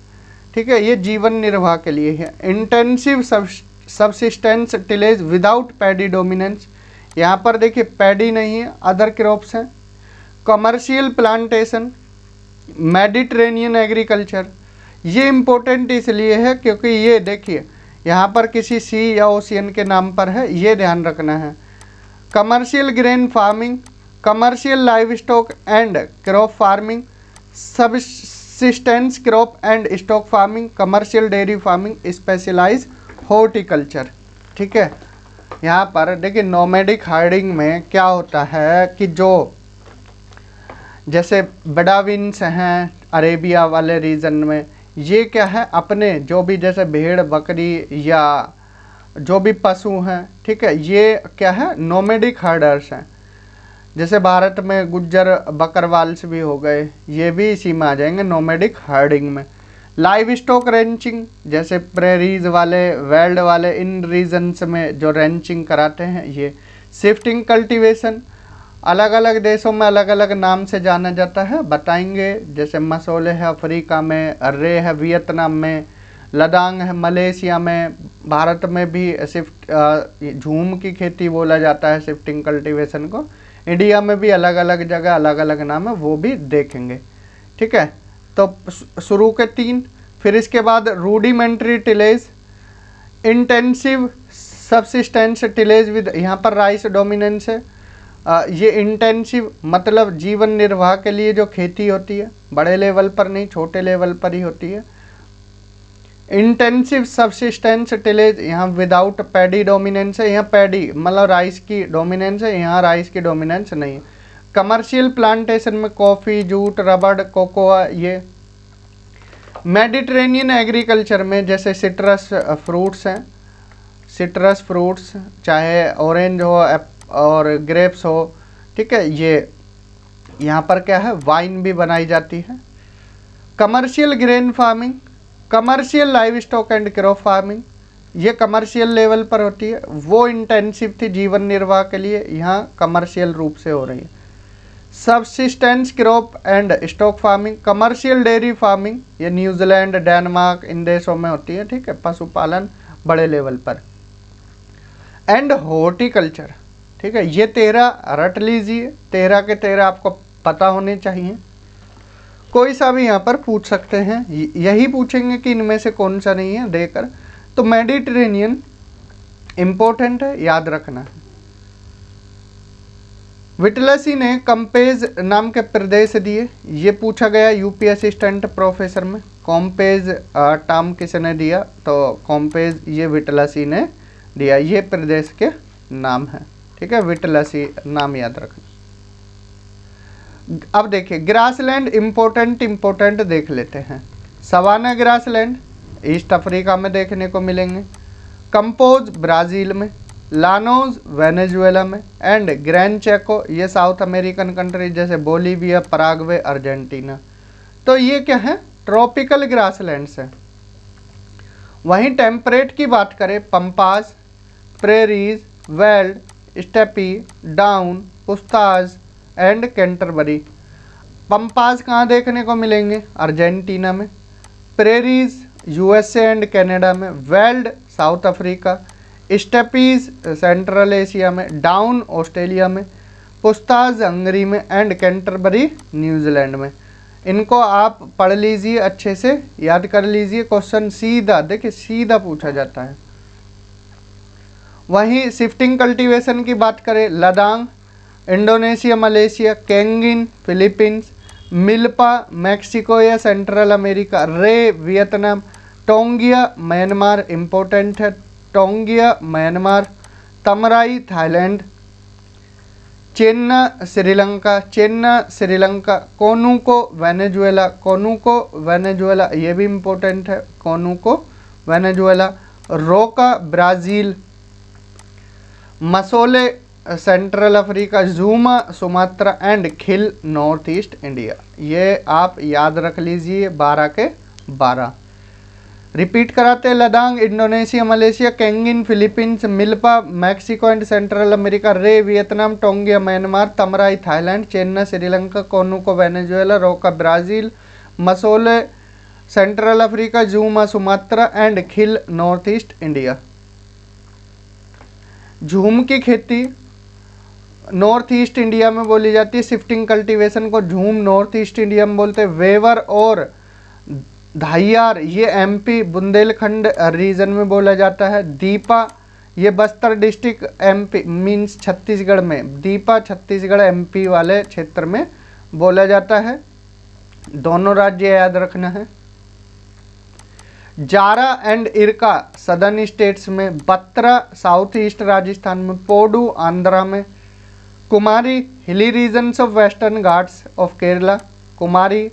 ठीक है, ये जीवन निर्वाह के लिए है। Intensive subsistence tillage without paddy dominance, यहाँ पर देखिए पैडी नहीं है, अदर क्रॉप्स हैं। कमर्शियल प्लांटेशन, मेडिटेरेनियन एग्रीकल्चर, ये इम्पोर्टेंट इसलिए है क्योंकि ये देखिए यहाँ पर किसी सी या ओशियन के नाम पर है, ये ध्यान रखना है। Commercial grain farming, commercial livestock and crop farming, subsistence crop and stock farming, commercial dairy farming, specialise horticulture. ठीक है, यहाँ पर देखिए नोमैडिक हर्डिंग में क्या होता है कि जो जैसे बेडाविन्स हैं अरेबिया वाले रीजन में, ये क्या है अपने जो भी जैसे भेड़ बकरी या जो भी पशु हैं, ठीक है, ये क्या है नोमैडिक हर्डर्स हैं। जैसे भारत में गुज्जर बकरवाल्स भी हो गए, ये भी इसी में आ जाएंगे नोमैडिक हर्डिंग में। लाइव स्टॉक रेंचिंग, जैसे प्रेरीज वाले वेल्ड वाले इन रीजन्स में जो रेंचिंग कराते हैं ये। शिफ्टिंग कल्टीवेशन, अलग अलग देशों में अलग अलग नाम से जाना जाता है, बताएंगे। जैसे मसोले है अफ्रीका में, अर्रे है वियतनाम में, लदांग है मलेशिया में, भारत में भी झूम की खेती बोला जाता है शिफ्टिंग कल्टीवेशन को। इंडिया में भी अलग अलग जगह अलग अलग नाम है, वो भी देखेंगे। ठीक है, तो शुरू के 3, फिर इसके बाद rudimentary tillage, intensive subsistence tillage with, यहाँ पर राइस डोमिनेंस है। ये इंटेंसिव मतलब जीवन निर्वाह के लिए जो खेती होती है, बड़े लेवल पर नहीं छोटे लेवल पर ही होती है। इंटेंसिव सबसिस्टेंस टिलेज यहाँ विदाउट पैडी डोमिनेंस है, यहाँ पैडी मतलब राइस की डोमिनेंस है, यहाँ राइस की डोमिनेंस नहीं है। कमर्शियल प्लांटेशन में कॉफ़ी, जूट, रबड़, कोकोआ ये। मेडिटेरेनियन एग्रीकल्चर में जैसे सिट्रस फ्रूट्स हैं, सिट्रस फ्रूट्स चाहे ऑरेंज हो और ग्रेप्स हो, ठीक है, ये यहाँ पर क्या है वाइन भी बनाई जाती है। Commercial grain farming, commercial livestock and crop farming, ये कमर्शियल लेवल पर होती है, वो इंटेंसिव थी जीवन निर्वाह के लिए, यहाँ कमर्शियल रूप से हो रही है। Subsistence crop and stock farming, commercial dairy farming, ये न्यूजीलैंड डेनमार्क इन देशों में होती है, ठीक है, पशुपालन बड़े लेवल पर। एंड हॉर्टिकल्चर, ठीक है, ये 13 रट लीजिए, 13 के 13 आपको पता होने चाहिए। कोई सा भी यहाँ पर पूछ सकते हैं, यही पूछेंगे कि इनमें से कौन सा नहीं है देकर। तो मेडिटेरेनियन इम्पोर्टेंट है, याद रखना है। विटलसी ने कम्पेज नाम के प्रदेश दिए, ये पूछा गया यूपी असिस्टेंट प्रोफेसर में। कॉम्पेज टर्म किसने दिया, तो कॉम्पेज ये विटलसी ने दिया, ये प्रदेश के नाम है, ठीक है, विटलसी नाम याद रखना। अब देखिए ग्रासलैंड इम्पोर्टेंट देख लेते हैं। सवाना ग्रासलैंड ईस्ट अफ्रीका में देखने को मिलेंगे, कंपोज ब्राज़ील में, लानोज वेनेजुएला में, एंड ग्रैंड चेको ये साउथ अमेरिकन कंट्री जैसे बोलीविया, पराग्वे, अर्जेंटीना। तो ये क्या है ट्रॉपिकल ग्रासलैंड्स है। वहीं टेम्परेट की बात करें pampas, prairies, veld, steppe, down, pusztas and Canterbury. Pampas कहाँ देखने को मिलेंगे, अर्जेंटीना में, प्रेरीज यूएसए एंड कनाडा में, veld South Africa, steppes Central Asia में, डाउन ऑस्ट्रेलिया में, पुस्ताज हंगरी में, एंड कैंटरबरी न्यूजीलैंड में। इनको आप पढ़ लीजिए, अच्छे से याद कर लीजिए, क्वेश्चन सीधा देखिए सीधा पूछा जाता है। वहीं शिफ्टिंग कल्टीवेशन की बात करें, ladang Indonesia Malaysia, kaingin Philippines, milpa Mexico या Central America, ray Vietnam, taungya Myanmar important है, taungya Myanmar, tamrai Thailand, chena Sri Lanka, conuco Venezuela ये भी इम्पोर्टेंट है, conuco Venezuela, roca Brazil, masole Central Africa, djuma Sumatra and khil North East India. ये आप याद रख लीजिए 12 के 12। रिपीट कराते हैं, ladang Indonesia Malaysia, kaingin Philippines, milpa Mexico and Central America, ray Vietnam, taungya Myanmar, tamrai Thailand, chena Sri Lanka, conuco Venezuela, roca Brazil, masole Central Africa, djuma Sumatra and khil North East India. Jhum की खेती नॉर्थ ईस्ट इंडिया में बोली जाती है, shifting cultivation को झूम north East India में बोलते हैं। वेवर और धाइयार ये एमपी बुंदेलखंड रीजन में बोला जाता है। दीपा ये Bastar district MP means Chhattisgarh में, दीपा छत्तीसगढ़ एमपी वाले क्षेत्र में बोला जाता है। दोनों राज्य याद रखना है। जारा एंड इरका सदर्न स्टेट्स में, बत्रा साउथ ईस्ट राजस्थान में, पोडू आंध्रा में, kumari hilly regions of Western Ghats of Kerala, kumari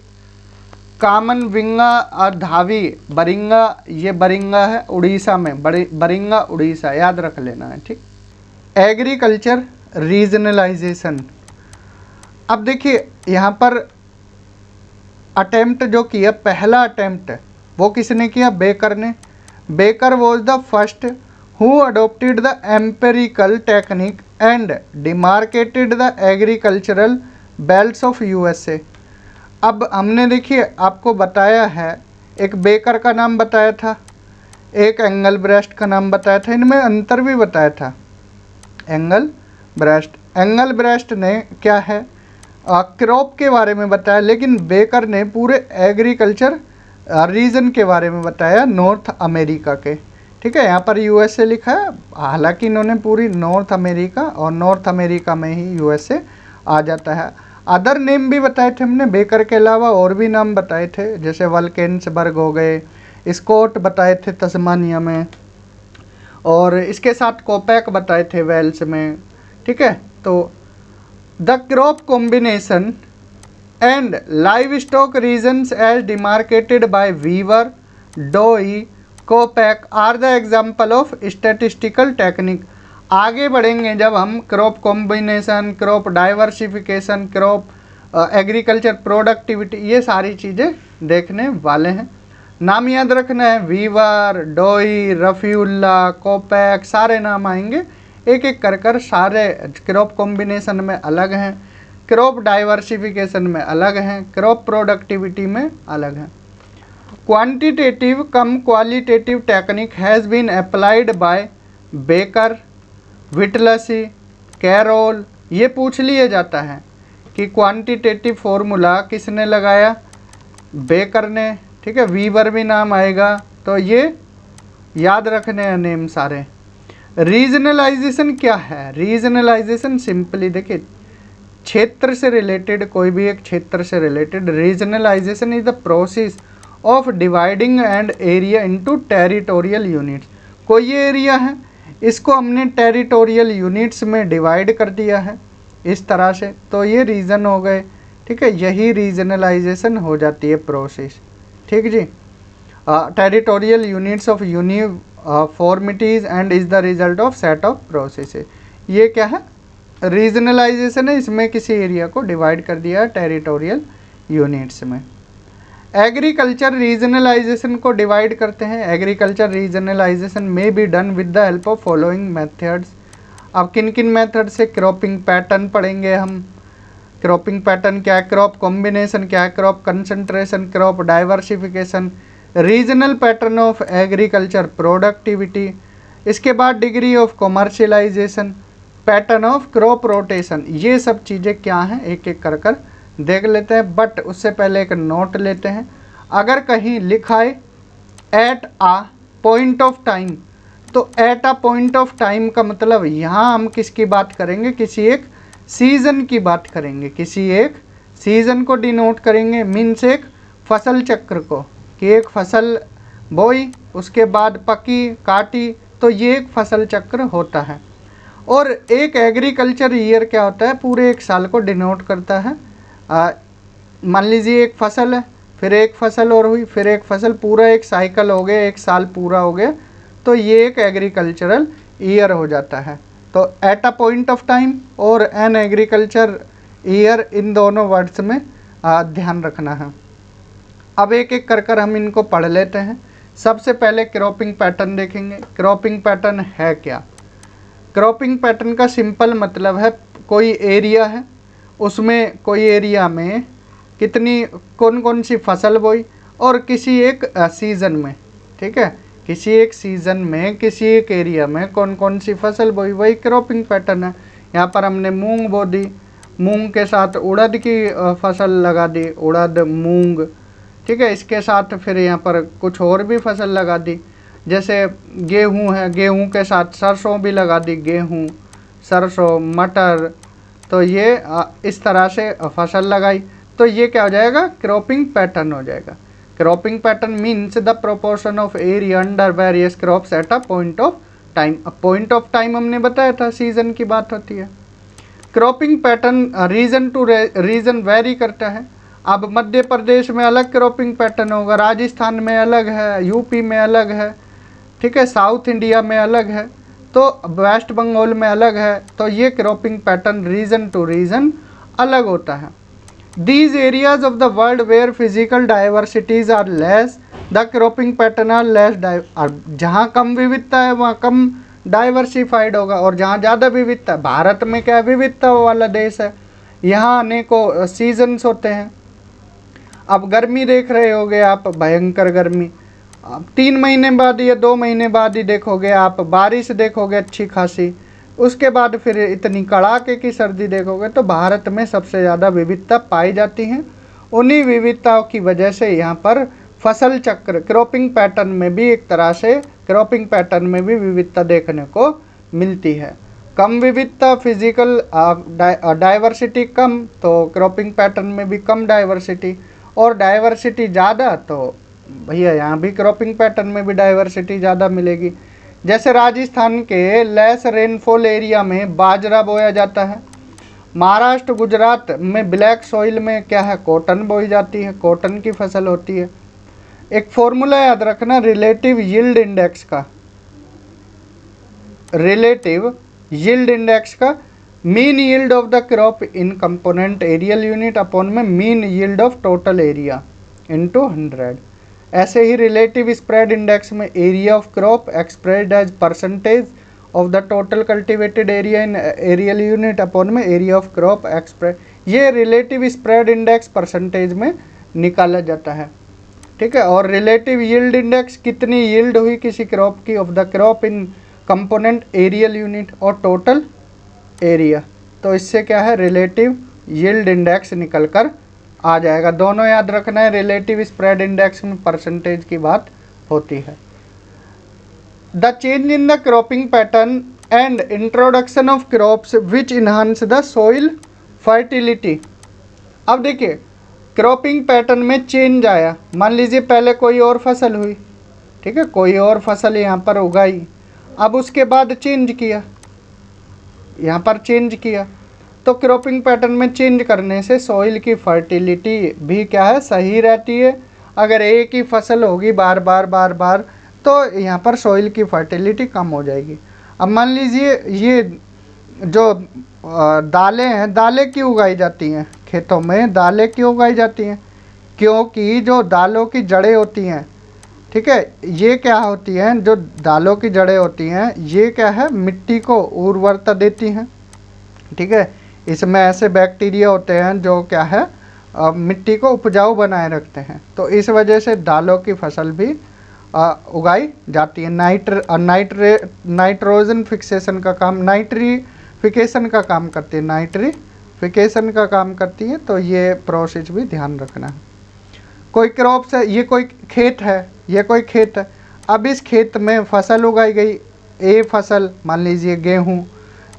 kaman vinga और धावी बरिंगा, ये बरिंगा है उड़ीसा में, बरिंगा उड़ीसा, याद रख लेना है, ठीक। एग्रीकल्चर रीजनलाइजेशन, अब देखिए यहाँ पर अटेम्प्ट जो किया, पहला अटेम्प्ट वो किसने किया? बेकर ने। Baker was the first who adopted the empirical technique and demarcated the agricultural belts of USA. अब हमने देखिए आपको बताया है, एक बेकर का नाम बताया था, एक एंगल ब्रेस्ट का नाम बताया था, इनमें अंतर भी बताया था। एंगल ब्रेस्ट ने क्या है, क्रॉप के बारे में बताया, लेकिन बेकर ने पूरे एग्रीकल्चर रीजन के बारे में बताया, नॉर्थ अमेरिका के, ठीक है। यहाँ पर यूएसए लिखा है, हालांकि इन्होंने पूरी नॉर्थ अमेरिका, और नॉर्थ अमेरिका में ही यूएसए आ जाता है। अदर नेम भी बताए थे हमने, बेकर के अलावा और भी नाम बताए थे, जैसे वल्केंसबर्ग हो गए, स्कॉट बताए थे तस्मानिया में, और इसके साथ कोपैक बताए थे वेल्स में, ठीक है। तो the crop combination and livestock regions as demarcated by Weaver, Doi, Coppock are the example of statistical technique. आगे बढ़ेंगे जब हम crop combination, crop diversification, crop agriculture productivity, ये सारी चीज़ें देखने वाले हैं। नाम याद रखना है, वीवर, डोई, रफ़ीउल्ला, कोपैक, सारे नाम आएंगे, एक एक कर सारे क्रॉप कॉम्बिनेशन में अलग हैं, क्रॉप डाइवर्सिफिकेशन में अलग हैं, क्रॉप प्रोडक्टिविटी में अलग हैं। Quantitative cum qualitative technique has been applied by Baker, Whittlesey, Carroll. ये पूछ लिया जाता है कि क्वांटिटेटिव फॉर्मूला किसने लगाया? बेकर ने, ठीक है। वीवर भी नाम आएगा, तो ये याद रखने हैं नेम सारे। रीजनलाइजेशन क्या है? रीजनलाइजेशन सिंपली देखिए, क्षेत्र से रिलेटेड, कोई भी एक क्षेत्र से related, regionalisation is the process of dividing and area into territorial units. कोई ये एरिया है, इसको हमने टेरिटोरियल यूनिट्स में डिवाइड कर दिया है इस तरह से, तो ये रीजन हो गए, ठीक है। यही रीजनलाइजेशन हो जाती है प्रोसेस, ठीक जी। Territorial units of uniformities and is the result of set of process. ये क्या है? रीजनलाइजेशन है, इसमें किसी एरिया को डिवाइड कर दिया है टेरिटोरियल यूनिट्स में। एग्रीकल्चर रीजनलाइजेशन को डिवाइड करते हैं। एग्रीकल्चर रीजनलाइजेशन में be done with the help of following methods. अब किन किन मेथड से? क्रॉपिंग पैटर्न पढ़ेंगे हम। क्रॉपिंग पैटर्न क्या है, क्रॉप कॉम्बिनेशन क्या है, crop concentration, crop diversification, regional pattern of agriculture productivity, इसके बाद degree of commercialisation, pattern of crop rotation. ये सब चीज़ें क्या हैं एक एक कर कर देख लेते हैं, बट उससे पहले एक नोट लेते हैं। अगर कहीं लिखा है at a point of time, तो at a point of time का मतलब यहाँ हम किसकी बात करेंगे? किसी एक सीज़न की बात करेंगे, किसी एक सीज़न को डिनोट करेंगे, मीन्स एक फसल चक्र को, कि एक फसल बोई, उसके बाद पकी, काटी, तो ये एक फसल चक्र होता है। और एक एग्रीकल्चर ईयर क्या होता है? पूरे एक साल को डिनोट करता है। मान लीजिए एक फसल है, फिर एक फसल और हुई, फिर एक फसल, पूरा एक साइकिल हो गया, एक साल पूरा हो गया, तो ये एक एग्रीकल्चरल ईयर हो जाता है। तो eight a point of time और एन एग्रीकल्चर ईयर, इन दोनों वर्ड्स में ध्यान रखना है। अब एक एक कर कर हम इनको पढ़ लेते हैं। सबसे पहले क्रॉपिंग पैटर्न देखेंगे। क्रॉपिंग पैटर्न है क्या? क्रॉपिंग पैटर्न का सिंपल मतलब है, कोई एरिया है, उसमें कोई एरिया में कितनी कौन कौन सी फसल बोई, और किसी एक सीज़न में, ठीक है, किसी एक सीज़न में किसी एक एरिया में कौन कौन सी फसल बोई, वही क्रॉपिंग पैटर्न है। यहाँ पर हमने मूंग बो दी, मूंग के साथ उड़द की फसल लगा दी, उड़द, मूंग, ठीक है। इसके साथ फिर यहाँ पर कुछ और भी फसल लगा दी। जैसे गेहूँ है, गेहूँ के साथ सरसों भी लगा दी, गेहूँ, सरसों, मटर, तो ये इस तरह से फसल लगाई, तो ये क्या हो जाएगा, क्रॉपिंग पैटर्न हो जाएगा। Cropping pattern means the proportion of area under various crops at a point of time. अब पॉइंट ऑफ टाइम हमने बताया था, सीजन की बात होती है। Cropping pattern region to region vary करता है। अब मध्य प्रदेश में अलग क्रॉपिंग पैटर्न होगा, राजस्थान में अलग है, यूपी में अलग है, ठीक है, साउथ इंडिया में अलग है, तो वेस्ट बंगाल में अलग है। तो ये cropping pattern region to region अलग होता है। These areas of the world where physical diversities are less, the cropping pattern are less जहाँ कम विविधता है वहाँ कम डाइवर्सिफाइड होगा, और जहाँ ज़्यादा विविधता, भारत में क्या विविधता वाला देश है, यहाँ अनेकों सीजन्स होते हैं। अब गर्मी देख रहे होगे आप, भयंकर गर्मी, 3 महीने बाद या 2 महीने बाद ही देखोगे आप बारिश देखोगे अच्छी खासी, उसके बाद फिर इतनी कड़ाके की सर्दी देखोगे। तो भारत में सबसे ज़्यादा विविधता पाई जाती है। उन्हीं विविधताओं की वजह से यहाँ पर फसल चक्र, क्रॉपिंग पैटर्न में भी एक तरह से क्रॉपिंग पैटर्न में भी विविधता देखने को मिलती है। कम विविधता, फिजिकल डाइवर्सिटी कम, तो क्रॉपिंग पैटर्न में भी कम डाइवर्सिटी, और डाइवर्सिटी ज़्यादा तो भैया यहाँ भी क्रॉपिंग पैटर्न में भी डाइवर्सिटी ज़्यादा मिलेगी। जैसे राजस्थान के लेस रेनफॉल एरिया में बाजरा बोया जाता है, महाराष्ट्र गुजरात में ब्लैक सॉइल में क्या है, कॉटन बोई जाती है, कॉटन की फसल होती है। एक फॉर्मूला याद रखना रिलेटिव यील्ड इंडेक्स का, रिलेटिव यील्ड इंडेक्स का, mean yield of the crop in component areal unit upon में mean yield of total area into 100। ऐसे ही रिलेटिव स्प्रेड इंडेक्स में area of crop expressed as percentage of the total cultivated area in areal unit upon में area of crop express, ये relative spread index percentage में निकाला जाता है, ठीक है। और रिलेटिव यील्ड इंडेक्स, कितनी यील्ड हुई किसी क्रॉप की, of the crop in component areal unit और टोटल एरिया, तो इससे क्या है, रिलेटिव यील्ड इंडेक्स निकल कर आ जाएगा। दोनों याद रखना है, रिलेटिव स्प्रेड इंडेक्स में परसेंटेज की बात होती है। The change in the cropping pattern and introduction of crops which enhance the soil fertility. अब देखिए क्रॉपिंग पैटर्न में चेंज आया, मान लीजिए पहले कोई और फसल हुई, ठीक है, कोई और फसल यहाँ पर उगाई, अब उसके बाद चेंज किया, यहाँ पर चेंज किया, तो क्रॉपिंग पैटर्न में चेंज करने से सॉइल की फर्टिलिटी भी क्या है, सही रहती है। अगर एक ही फसल होगी बार बार तो यहाँ पर सॉइल की फर्टिलिटी कम हो जाएगी। अब मान लीजिए ये जो दालें हैं, दालें क्यों उगाई जाती हैं खेतों में, दालें क्यों उगाई जाती हैं, क्योंकि जो दालों की जड़ें होती हैं, ठीक है, ये क्या होती हैं, जो दालों की जड़ें होती हैं ये क्या है, मिट्टी को उर्वरता देती हैं, ठीक है। इसमें ऐसे बैक्टीरिया होते हैं जो क्या है, मिट्टी को उपजाऊ बनाए रखते हैं, तो इस वजह से दालों की फसल भी उगाई जाती है। नाइट्रोजन फिक्सेशन का काम, नाइट्रीफिकेशन का काम करती है, नाइट्रीफिकेशन का काम करती है, तो ये प्रोसेस भी ध्यान रखना है। कोई क्रॉप्स है, ये कोई खेत है, ये कोई खेत है, अब इस खेत में फसल उगाई गई, ए फसल मान लीजिए गेहूँ,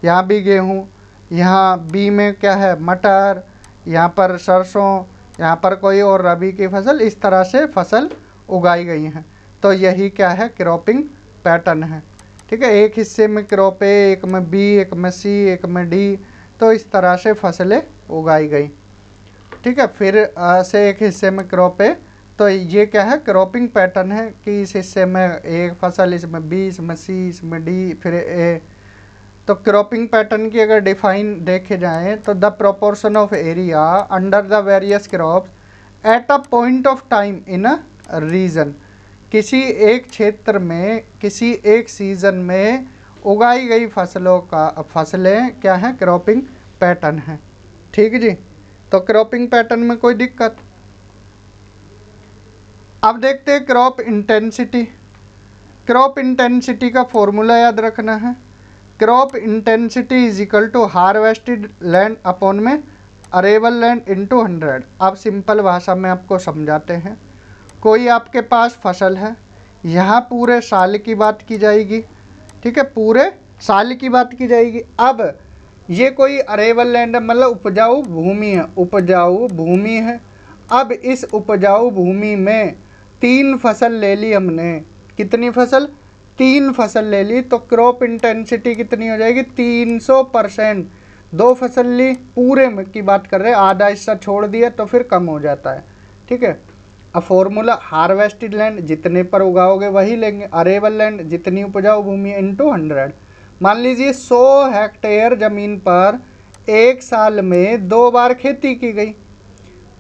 यहाँ भी गेहूँ, यहाँ बी में क्या है, मटर, यहाँ पर सरसों, यहाँ पर कोई और रबी की फसल, इस तरह से फसल उगाई गई हैं। तो यही क्या है, क्रॉपिंग पैटर्न है, ठीक है। एक हिस्से में क्रॉप ए, एक में बी, एक में सी, एक में डी, तो इस तरह से फसलें उगाई गई, ठीक है। फिर से एक हिस्से में क्रॉप ए, तो ये क्या है, क्रॉपिंग पैटर्न है कि इस हिस्से में एक फसल, इसमें बी, इसमें सी, इसमें डी, फिर ए। तो क्रॉपिंग पैटर्न की अगर डिफाइन देखे जाएँ तो the proportion of area under the various crops at a point of time in a region, किसी एक क्षेत्र में किसी एक सीज़न में उगाई गई फसलें क्या हैं, क्रॉपिंग पैटर्न है, ठीक जी। तो क्रॉपिंग पैटर्न में कोई दिक्कत। अब देखते हैं क्रॉप इंटेंसिटी। क्रॉप इंटेंसिटी का फॉर्मूला याद रखना है, crop intensity is equal to harvested land upon में अरेबल लैंड इंटू 100। अब सिंपल भाषा में आपको समझाते हैं, कोई आपके पास फसल है, यहाँ पूरे साल की बात की जाएगी, ठीक है, पूरे साल की बात की जाएगी। अब ये कोई अरेबल लैंड है, मतलब उपजाऊ भूमि है, उपजाऊ भूमि है। अब इस उपजाऊ भूमि में 3 फसल ले ली हमने, कितनी फसल? 3 फसल ले ली, तो क्रॉप इंटेंसिटी कितनी हो जाएगी? 300%। 2 फसल ली, पूरे में की बात कर रहे हैं, आधा हिस्सा छोड़ दिया तो फिर कम हो जाता है, ठीक है। अब फॉर्मूला हार्वेस्टेड लैंड जितने पर उगाओगे वही लेंगे, अरेबल लैंड जितनी उपजाऊ भूमि इंटू 100। मान लीजिए 100 हेक्टेयर ज़मीन पर एक साल में 2 बार खेती की गई,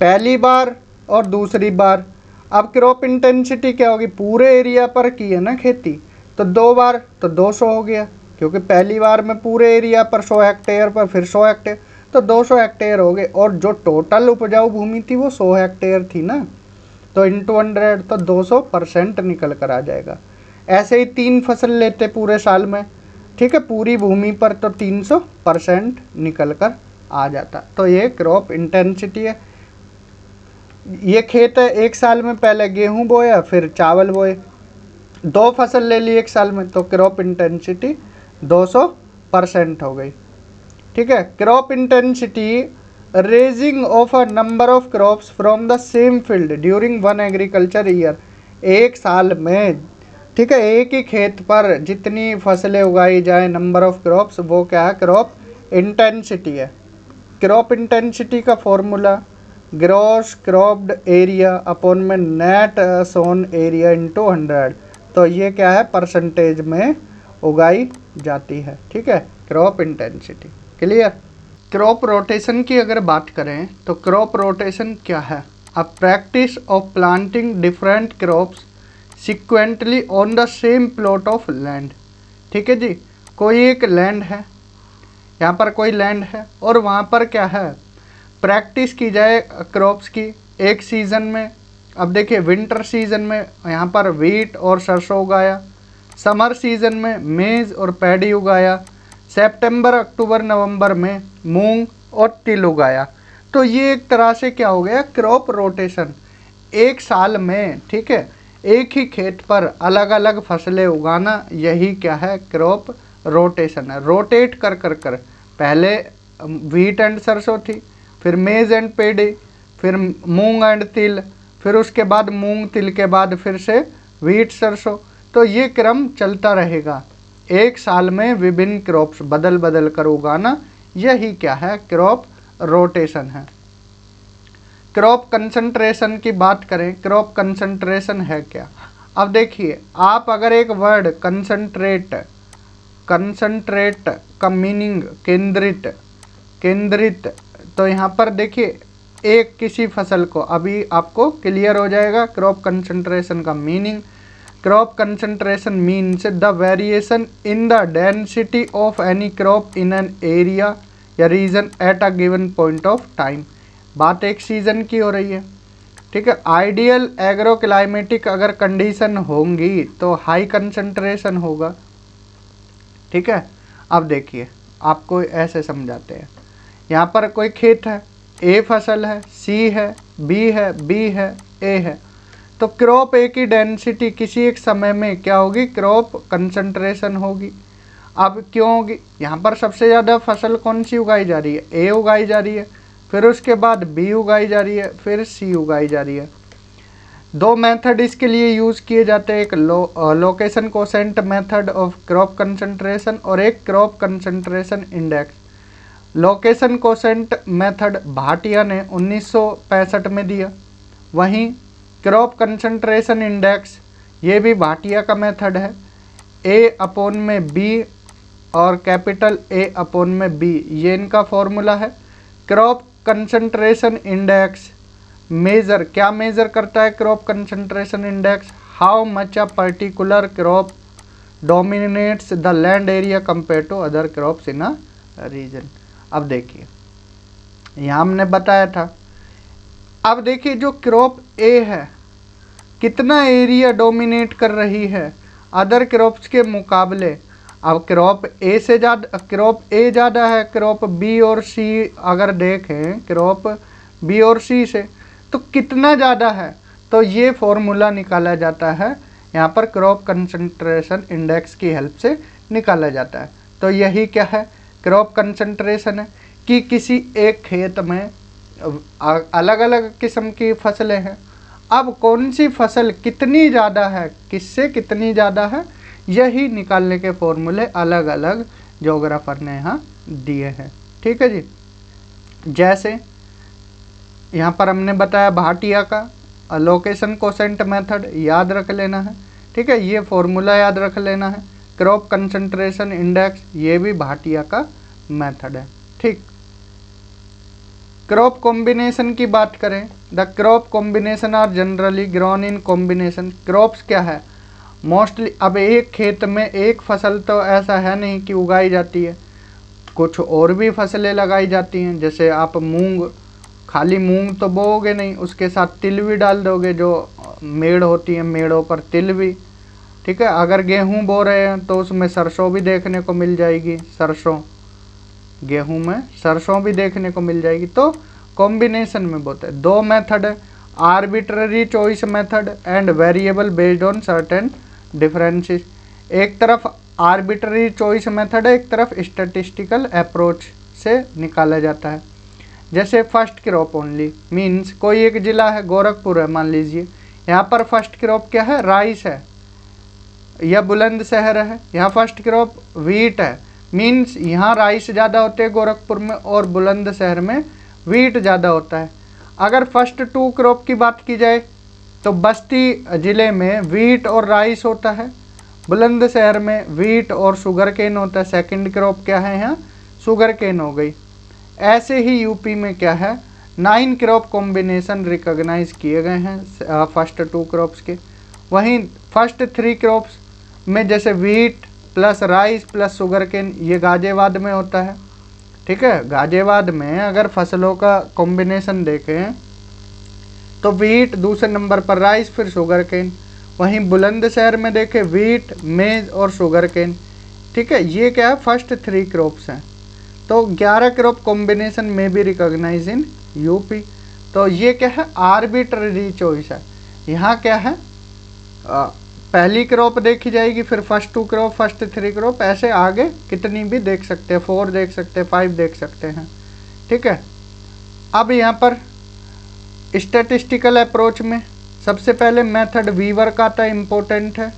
पहली बार और दूसरी बार। अब क्रॉप इंटेंसिटी क्या होगी? पूरे एरिया पर की है ना खेती, तो 2 बार तो 200 हो गया, क्योंकि पहली बार में पूरे एरिया पर 100 हेक्टेयर पर, फिर 100 हेक्टेयर, तो 200 हेक्टेयर हो गए। और जो टोटल उपजाऊ भूमि थी वो 100 हेक्टेयर थी ना, तो इंटू 100 तो 200% निकल कर आ जाएगा। ऐसे ही 3 फसल लेते पूरे साल में, ठीक है, पूरी भूमि पर, तो 300% निकल कर आ जाता। तो ये क्रॉप इंटेंसिटी है। ये खेत है, एक साल में पहले गेहूं बोया फिर चावल बोए, 2 फसल ले ली एक साल में, तो क्रॉप इंटेंसिटी 200% हो गई, ठीक है। Crop intensity raising of a number of crops from the same field during 1 agriculture year. एक साल में, ठीक है, एक ही खेत पर जितनी फसलें उगाई जाए, नंबर ऑफ क्रॉप्स, वो क्या है? क्रॉप इंटेंसिटी है। क्रॉप इंटेंसिटी का formula gross cropped area upon में नेट सोन एरिया इंटू 100। तो ये क्या है? परसेंटेज में उगाई जाती है, ठीक है, crop intensity. Clear? Crop rotation की अगर बात करें तो क्रॉप रोटेशन क्या है? A practice of planting different crops sequentially on the same plot of land, ठीक है जी। कोई एक लैंड है, यहाँ पर कोई लैंड है और वहाँ पर क्या है? प्रैक्टिस की जाए क्रॉप्स की एक सीज़न में। अब देखिए, विंटर सीज़न में यहाँ पर वीट और सरसों उगाया, समर सीज़न में मेज़ और पैडी उगाया, सितंबर अक्टूबर नवंबर में मूंग और तिल उगाया। तो ये एक तरह से क्या हो गया? Crop rotation. एक साल में, ठीक है, एक ही खेत पर अलग अलग फसलें उगाना, यही क्या है? क्रॉप रोटेशन है। रोटेट कर कर कर, पहले वीट एंड सरसों थी, फिर मेज़ एंड पेडी, फिर मूंग एंड तिल, फिर उसके बाद मूंग तिल के बाद फिर से वीट सरसों। तो ये क्रम चलता रहेगा। एक साल में विभिन्न क्रॉप्स बदल बदल कर उगाना, यही क्या है? क्रॉप रोटेशन है। क्रॉप कंसंट्रेशन की बात करें, क्रॉप कंसंट्रेशन है क्या? अब देखिए, आप अगर एक वर्ड कंसंट्रेट, कंसंट्रेट का मीनिंग केंद्रित, केंद्रित, तो यहाँ पर देखिए एक किसी फसल को, अभी आपको क्लियर हो जाएगा क्रॉप कंसंट्रेशन का meaning. Crop concentration means the variation in the density of any crop in an area या region at a given point of time. बात एक सीज़न की हो रही है, ठीक है। आइडियल एग्रो क्लाइमेटिक अगर कंडीशन होंगी तो हाई कंसंट्रेशन होगा, ठीक है। अब देखिए, आपको ऐसे समझाते हैं। यहाँ पर कोई खेत है, ए फसल है, सी है, बी है, बी है, ए है, तो क्रॉप ए की डेंसिटी किसी एक समय में क्या होगी? क्रॉप कंसंट्रेशन होगी। अब क्यों होगी? यहाँ पर सबसे ज़्यादा फसल कौन सी उगाई जा रही है? ए उगाई जा रही है, फिर उसके बाद बी उगाई जा रही है, फिर सी उगाई जा रही है। 2 मेथड इसके लिए यूज़ किए जाते हैं, एक location quotient method of crop concentration और एक crop concentration index. Location quotient method Bhatia ने 1965 में दिया, वहीं क्रॉप कंसंट्रेशन इंडेक्स ये भी भाटिया का मेथड है। ए अपॉन में बी और कैपिटल ए अपॉन में बी, ये इनका फॉर्मूला है। क्रॉप कंसंट्रेशन इंडेक्स मेज़र, क्या मेज़र करता है crop concentration index? How much a particular crop dominates the land area compare to other crops in a region. अब देखिए, यहाँ हमने बताया था। अब देखिए, जो क्रॉप ए है कितना एरिया डोमिनेट कर रही है अदर क्रॉप्स के मुकाबले। अब क्रॉप ए से ज़्यादा, क्रॉप ए ज़्यादा है क्रॉप बी और सी, अगर देखें क्रॉप बी और सी से, तो कितना ज़्यादा है? तो ये फॉर्मूला निकाला जाता है यहाँ पर क्रॉप कंसंट्रेशन इंडेक्स की हेल्प से निकाला जाता है। तो यही क्या है, क्रॉप कंसंट्रेशन है कि किसी एक खेत में अलग अलग किस्म की फसलें हैं, अब कौन सी फसल कितनी ज़्यादा है, किससे कितनी ज़्यादा है, यही निकालने के फॉर्मूले अलग अलग ज्योग्राफर ने यहाँ दिए हैं। ठीक है जी। जैसे यहाँ पर हमने बताया भाटिया का लोकेशन कोसेंट मेथड याद रख लेना है। ठीक है, ये फॉर्मूला याद रख लेना है। क्रॉप कंसंट्रेशन इंडेक्स ये भी भाटिया का मेथड है। ठीक, क्रॉप कॉम्बिनेशन की बात करें, the crop combination are generally grown in combination. Crops क्या है, मोस्टली अब एक खेत में एक फसल तो ऐसा है नहीं कि उगाई जाती है, कुछ और भी फसलें लगाई जाती हैं। जैसे आप मूंग, खाली मूंग तो बोओगे नहीं, उसके साथ तिल भी डाल दोगे, जो मेड़ होती है मेड़ों पर तिल भी। ठीक है, अगर गेहूं बो रहे हैं तो उसमें सरसों भी देखने को मिल जाएगी, सरसों, गेहूं में सरसों भी देखने को मिल जाएगी। तो कॉम्बिनेशन में बोलते हैं दो मेथड है, arbitrary choice method and variable based on certain differences. एक तरफ आर्बिट्ररी चॉइस मेथड है, एक तरफ स्टैटिस्टिकल अप्रोच से निकाला जाता है। जैसे फर्स्ट क्रॉप ओनली मीन्स कोई एक जिला है, गोरखपुर है मान लीजिए, यहाँ पर फर्स्ट क्रॉप क्या है, राइस है, या बुलंदशहर है, यहाँ फर्स्ट क्रॉप वीट है, मीन्स यहाँ राइस ज़्यादा होते हैं गोरखपुर में और बुलंदशहर में वीट ज़्यादा होता है। अगर फर्स्ट टू क्रॉप की बात की जाए तो बस्ती ज़िले में वीट और राइस होता है, बुलंदशहर में वीट और शुगर केन होता है। सेकंड क्रॉप क्या है, यहाँ शुगर केन हो गई। ऐसे ही यूपी में क्या है, 9 क्रॉप कॉम्बिनेशन रिकॉग्नाइज किए गए हैं फर्स्ट टू क्रॉप्स के। वहीं फर्स्ट 3 क्रॉप्स में जैसे wheat plus rice plus sugarcane ये गाजियाबाद में होता है। ठीक है, गाजियाबाद में अगर फसलों का कॉम्बिनेशन देखें तो वीट दूसरे नंबर पर, राइस, फिर शुगर केन। वहीं बुलंदशहर में देखें वीट, मेज और शुगर केन। ठीक है, ये क्या है, फर्स्ट 3 क्रॉप्स हैं। तो 11 क्रॉप कॉम्बिनेशन में भी रिकॉग्नाइज इन यूपी। तो ये क्या है, आर्बिट्ररी चॉइस है। यहाँ क्या है, पहली क्रॉप देखी जाएगी, फिर फर्स्ट 2 क्रॉप, फर्स्ट 3 क्रॉप, ऐसे आगे कितनी भी देख सकते हैं, 4 देख सकते हैं, 5 देख सकते हैं। ठीक है, अब यहाँ पर स्टैटिस्टिकल अप्रोच में सबसे पहले मेथड वीवर का था, इम्पोर्टेंट है।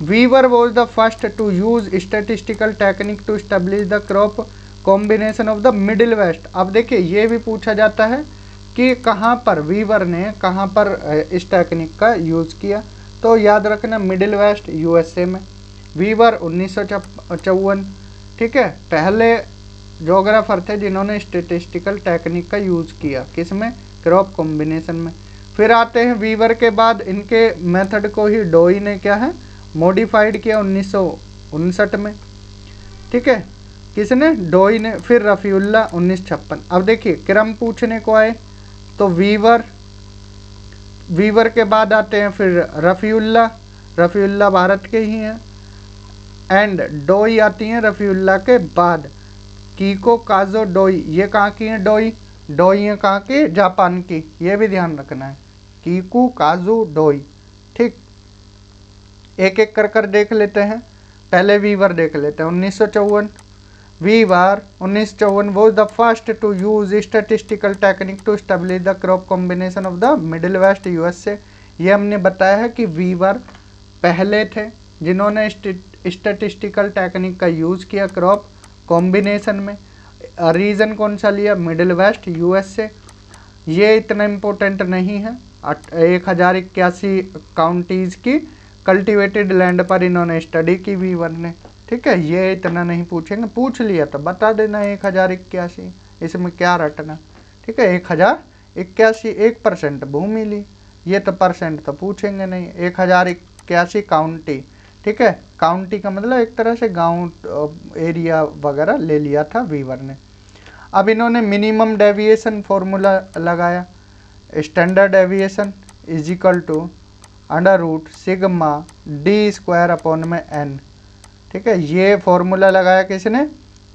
Weaver was the first to use statistical technique to establish the crop combination of the Middle West. अब देखिए ये भी पूछा जाता है कि कहाँ पर वीवर ने कहाँ पर इस टेक्निक का यूज़ किया। तो याद रखना मिडिल वेस्ट यूएसए में, वीवर 1954। ठीक है, पहले जोग्राफर थे जिन्होंने स्टैटिस्टिकल टेक्निक का यूज़ किया, किसमें, क्रॉप कॉम्बिनेशन में। फिर आते हैं वीवर के बाद इनके मेथड को ही डोई ने क्या है, मॉडिफाइड किया 1959 में। ठीक है, किसने, डोई ने। फिर रफ़ीउल्लाह 1956। अब देखिए क्रम पूछने को आए तो वीवर के बाद आते हैं फिर रफ़ीउल्लाह भारत के ही हैं, एंड डोई आती हैं रफ़ीउल्लाह के बाद। कीको काजो डोई, ये कहाँ की हैं, डोई है कहाँ की, जापान की, ये भी ध्यान रखना है, कीकू काजू डोई। ठीक, एक एक कर देख लेते हैं। पहले वीवर देख लेते हैं, 1954। Weaver 1954 was the first to use statistical technique to establish the crop combination of the Middle West USA. ये हमने बताया है कि वीवर पहले थे जिन्होंने स्टैटिस्टिकल टेक्निक का यूज़ किया क्रॉप कॉम्बिनेशन में। रीजन कौन सा लिया, मिडिल वेस्ट यूएसए। ये इतना इम्पोर्टेंट नहीं है। 1081 काउंटीज़ की कल्टिवेटेड लैंड पर इन्होंने स्टडी की वीवर ने। ठीक है, ये इतना नहीं पूछेंगे, पूछ लिया तो बता देना 1081, इसमें क्या रटना। ठीक है, 1081 1% भूमि ली, ये तो परसेंट तो पूछेंगे नहीं। 1081 काउंटी। ठीक है, काउंटी का मतलब एक तरह से गांव एरिया वगैरह ले लिया था वीवर ने। अब इन्होंने मिनिमम डेविएशन फॉर्मूला लगाया, standard deviation is equal to √ sigma d² ठीक है, ये फॉर्मूला लगाया किसने,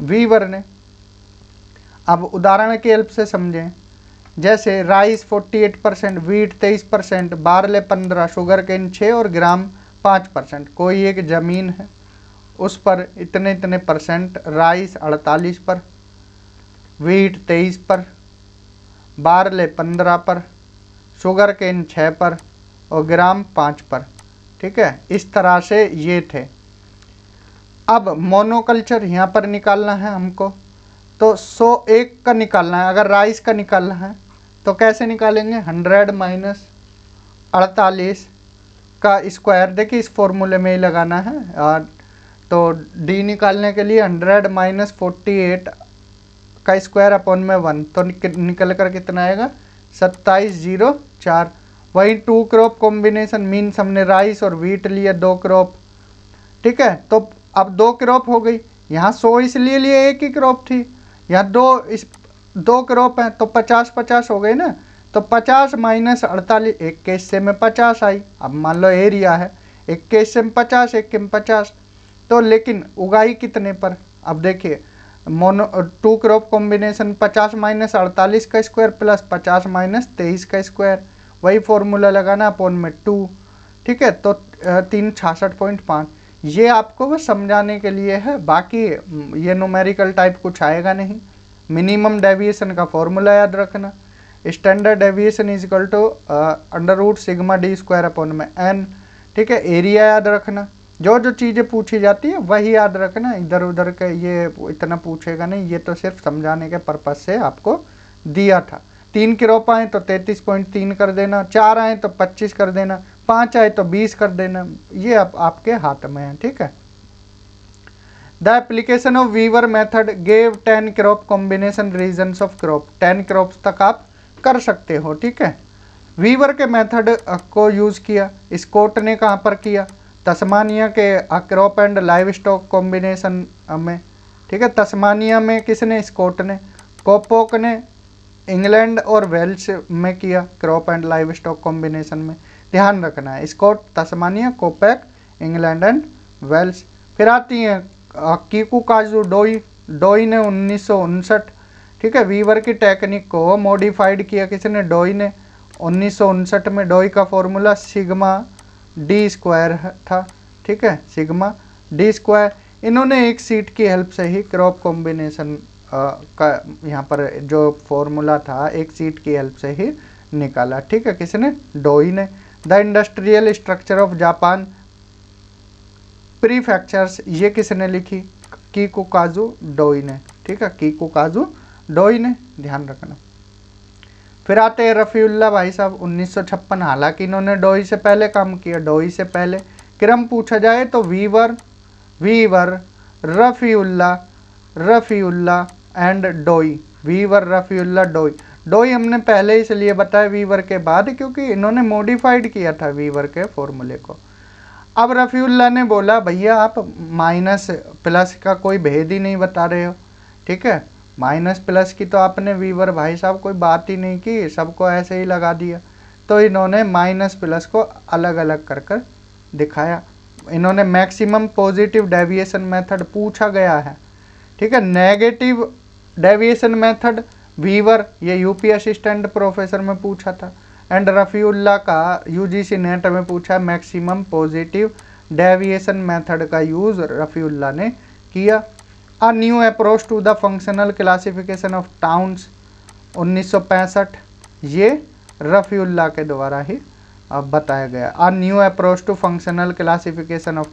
वीवर ने। अब उदाहरण की हेल्प से समझें, जैसे rice 48%, wheat 23%, barley 15, sugarcane 6 और ग्राम 5%। कोई एक ज़मीन है उस पर इतने इतने %, राइस 48 पर, वीट 23 पर, बारले 15 पर, शुगर केन 6 पर और ग्राम 5 पर। ठीक है, इस तरह से ये थे। अब मोनोकल्चर यहाँ पर निकालना है हमको, तो 101 का निकालना है। अगर राइस का निकालना है तो कैसे निकालेंगे, 100 माइनस 48 का स्क्वायर, देखिए इस फॉर्मूले में ही लगाना है। और तो डी निकालने के लिए 100 माइनस 48 का स्क्वायर अपॉन में 1, तो निकल कर कितना आएगा 2704। वही 2 क्रॉप कॉम्बिनेशन, मीन्स हमने राइस और वीट लिया 2 क्रॉप। ठीक है, तो अब 2 क्रॉप हो गई। यहाँ 100 इसलिए लिए एक ही क्रॉप थी, यहाँ 2 क्रॉप हैं तो 50-50 हो गए ना। तो 50 माइनस 48, एक के हिस्से में 50 आई। अब मान लो एरिया है, एक के हिस्से में 50, एक के में 50, तो लेकिन उगाई कितने पर। अब देखिए 2 क्रॉप कॉम्बिनेशन, 50 माइनस 48 का स्क्वायर प्लस 50 माइनस 23 का स्क्वायर, वही फॉर्मूला लगाना अपॉन में 2। ठीक है, तो 366.5। ये आपको बस समझाने के लिए है, बाकी ये न्यूमेरिकल टाइप कुछ आएगा नहीं। मिनिमम डेविएशन का फॉर्मूला याद रखना, standard deviation is equal to √σd² upon में n। ठीक है, एरिया याद रखना, जो जो चीज़ें पूछी जाती है वही याद रखना, इधर उधर के ये इतना पूछेगा नहीं, ये तो सिर्फ समझाने के पर्पज़ से आपको दिया था। 3 क्रॉप आए तो 33.3 कर देना, 4 आए तो 25 कर देना, 5 आए तो 20 कर देना, ये आपके हाथ में है। ठीक है, the application of Weaver method gave 10 crop combination regions of crop, 10 crops तक आप कर सकते हो। ठीक है, वीवर के मेथड को यूज़ किया, स्कॉट ने कहाँ पर किया, तस्मानिया के crop and livestock combination में। ठीक है, तस्मानिया में किसने, स्कॉट ने। कोपोक ने इंग्लैंड और वेल्स में किया crop and livestock combination में। ध्यान रखना है, Scott, Tasmania, Coppock, England and Wales. फिर आती है कीकुकाजू डोई ने 1959। ठीक है, वीवर की टेक्निक को मॉडिफाइड किया किसने, डोई ने 1959 में। डोई का फॉर्मूला σd² था। ठीक है, σd²। इन्होंने एक सीट की हेल्प से ही क्रॉप कॉम्बिनेशन का यहाँ पर जो फॉर्मूला था एक सीट की हेल्प से ही निकाला। ठीक है, किसने, डोई ने। The industrial structure of Japan prefectures, ये किसने लिखी, कीकुकाजू डोई ने। ठीक है, कीकुकाजू डोई ने, ध्यान रखना। फिर आते हैं रफ़ीउल्लाह भाई साहब 1956। हालांकि इन्होंने डोई से पहले काम किया, डोई से पहले। क्रम पूछा जाए तो Weaver Rafiullah and Doi, Weaver Rafiullah डोई। डोई हमने पहले इसलिए बताया वीवर के बाद क्योंकि इन्होंने मॉडिफाइड किया था वीवर के फॉर्मूले को। अब रफ़ीउल्लाह ने बोला भैया आप माइनस प्लस का कोई भेद ही नहीं बता रहे हो। ठीक है, माइनस प्लस की तो आपने वीवर भाई साहब कोई बात ही नहीं की, सबको ऐसे ही लगा दिया। तो इन्होंने माइनस प्लस को अलग अलग कर कर दिखाया। इन्होंने मैक्सिमम पॉजिटिव डेविएशन मेथड पूछा गया है। ठीक है, नेगेटिव डेविएशन मेथड वीवर, ये यूपी असिस्टेंट प्रोफेसर में पूछा था। एंड रफ़ीउल्लाह का यूजीसी नेट में पूछा, मैक्सिमम पॉजिटिव डेविएशन मेथड का यूज़ रफ़ीउल्लाह ने किया। A new approach to the functional classification of towns 1965, ये रफ़ीउल्लाह के द्वारा ही बताया गया। A new approach to functional classification of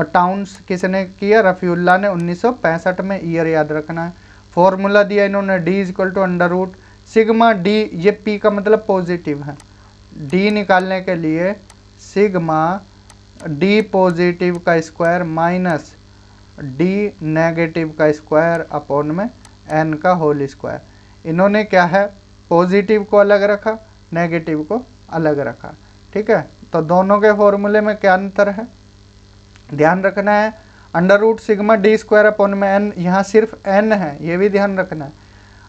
towns किसने किया, रफ़ीउल्लाह ने 1965 में। ईयर याद रखना है। फॉर्मूला दिया इन्होंने D=√σd, ये P का मतलब पॉजिटिव है, D निकालने के लिए σd पॉजिटिव का स्क्वायर माइनस D नेगेटिव का स्क्वायर अपॉन में n का होल स्क्वायर। इन्होंने क्या है, पॉजिटिव को अलग रखा, नेगेटिव को अलग रखा। ठीक है, तो दोनों के फॉर्मूले में क्या अंतर है ध्यान रखना है। √σd² अपॉन में n, यहाँ सिर्फ n है, ये भी ध्यान रखना है।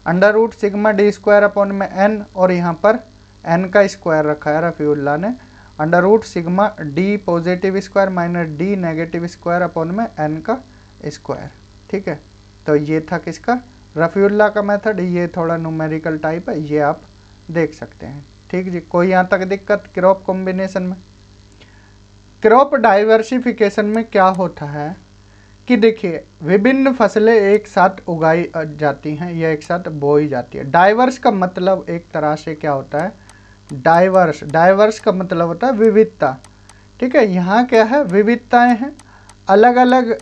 √σd² अपॉन में n और यहाँ पर n का स्क्वायर रखा है रफ़ीउल्लाह ने। √σd positive square minus d negative square upon में n का स्क्वायर। ठीक है, तो ये था किसका, रफ़ीउल्लाह का मेथड। ये थोड़ा न्यूमेरिकल टाइप है, ये आप देख सकते हैं। ठीक जी, कोई यहाँ तक दिक्कत क्रॉप कॉम्बिनेशन में। क्रॉप डाइवर्सिफिकेशन में क्या होता है कि देखिए विभिन्न फसलें एक साथ उगाई जाती हैं या एक साथ बोई जाती है। डाइवर्स का मतलब एक तरह से क्या होता है, डाइवर्स का मतलब होता है विविधता। ठीक है, यहाँ क्या है, विविधताएं हैं, अलग अलग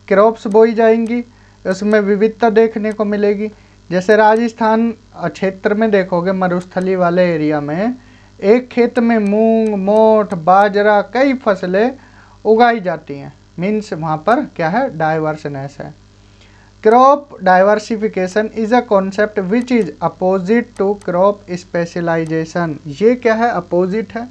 क्रॉप्स बोई जाएंगी, उसमें विविधता देखने को मिलेगी। जैसे राजस्थान क्षेत्र में देखोगे, मरुस्थली वाले एरिया में एक खेत में मूंग, मोठ, बाजरा, कई फसलें उगाई जाती हैं। मीन्स वहाँ पर क्या है, डाइवर्सनेस है। Crop diversification is a concept which is opposite to crop specialisation. ये क्या है, अपोजिट है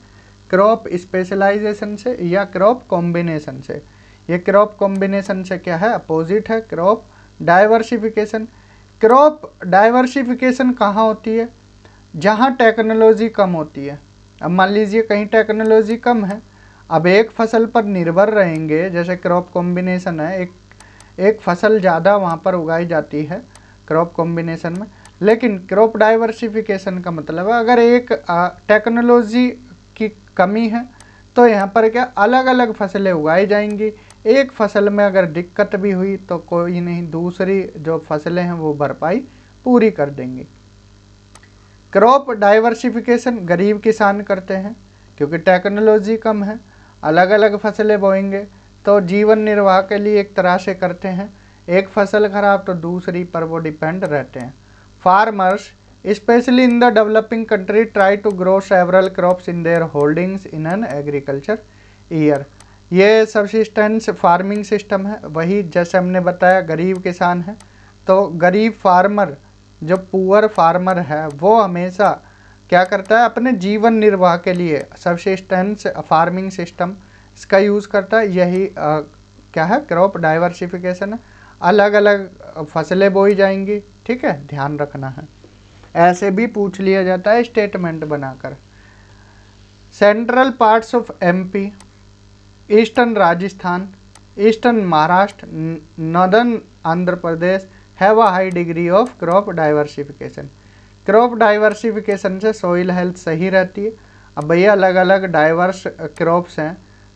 क्रॉप स्पेशलाइजेशन से या क्रॉप कॉम्बिनेशन से। ये क्रॉप कॉम्बिनेशन से क्या है, अपोजिट है क्रॉप डाइवर्सिफिकेशन। क्रॉप डाइवर्सिफिकेशन कहाँ होती है, जहाँ टेक्नोलॉजी कम होती है। अब मान लीजिए कहीं टेक्नोलॉजी कम है, अब एक फसल पर निर्भर रहेंगे, जैसे क्रॉप कॉम्बिनेशन है, एक फसल ज़्यादा वहाँ पर उगाई जाती है क्रॉप कॉम्बिनेशन में। लेकिन क्रॉप डाइवर्सिफिकेशन का मतलब है अगर एक टेक्नोलॉजी की कमी है तो यहाँ पर क्या अलग अलग फसलें उगाई जाएंगी। एक फसल में अगर दिक्कत भी हुई तो कोई नहीं, दूसरी जो फसलें हैं वो भरपाई पूरी कर देंगी। क्रॉप डाइवर्सिफिकेशन गरीब किसान करते हैं क्योंकि टेक्नोलॉजी कम है, अलग अलग फसलें बोएंगे तो जीवन निर्वाह के लिए एक तरह से करते हैं। एक फसल खराब तो दूसरी पर वो डिपेंड रहते हैं। Farmers specially in the developing country try to grow several crops in their holdings in an agriculture year. ये सबसिस्टेंस फार्मिंग सिस्टम है। वही जैसे हमने बताया गरीब किसान है, तो गरीब फार्मर जो पुअर फार्मर है वो हमेशा क्या करता है, अपने जीवन निर्वाह के लिए सबसिस्टेंस फार्मिंग सिस्टम इसका यूज़ करता है। यही क्या है, क्रॉप डाइवर्सिफिकेशन है। अलग अलग फसलें बोई जाएंगी, ठीक है, ध्यान रखना है। ऐसे भी पूछ लिया जाता है स्टेटमेंट बनाकर। Central parts of MP, eastern Rajasthan, eastern Maharashtra, northern Andhra Pradesh have a high degree of crop diversification. Crop diversification से सॉइल हेल्थ सही रहती है। अब भैया अलग अलग डाइवर्स क्रॉप्स हैं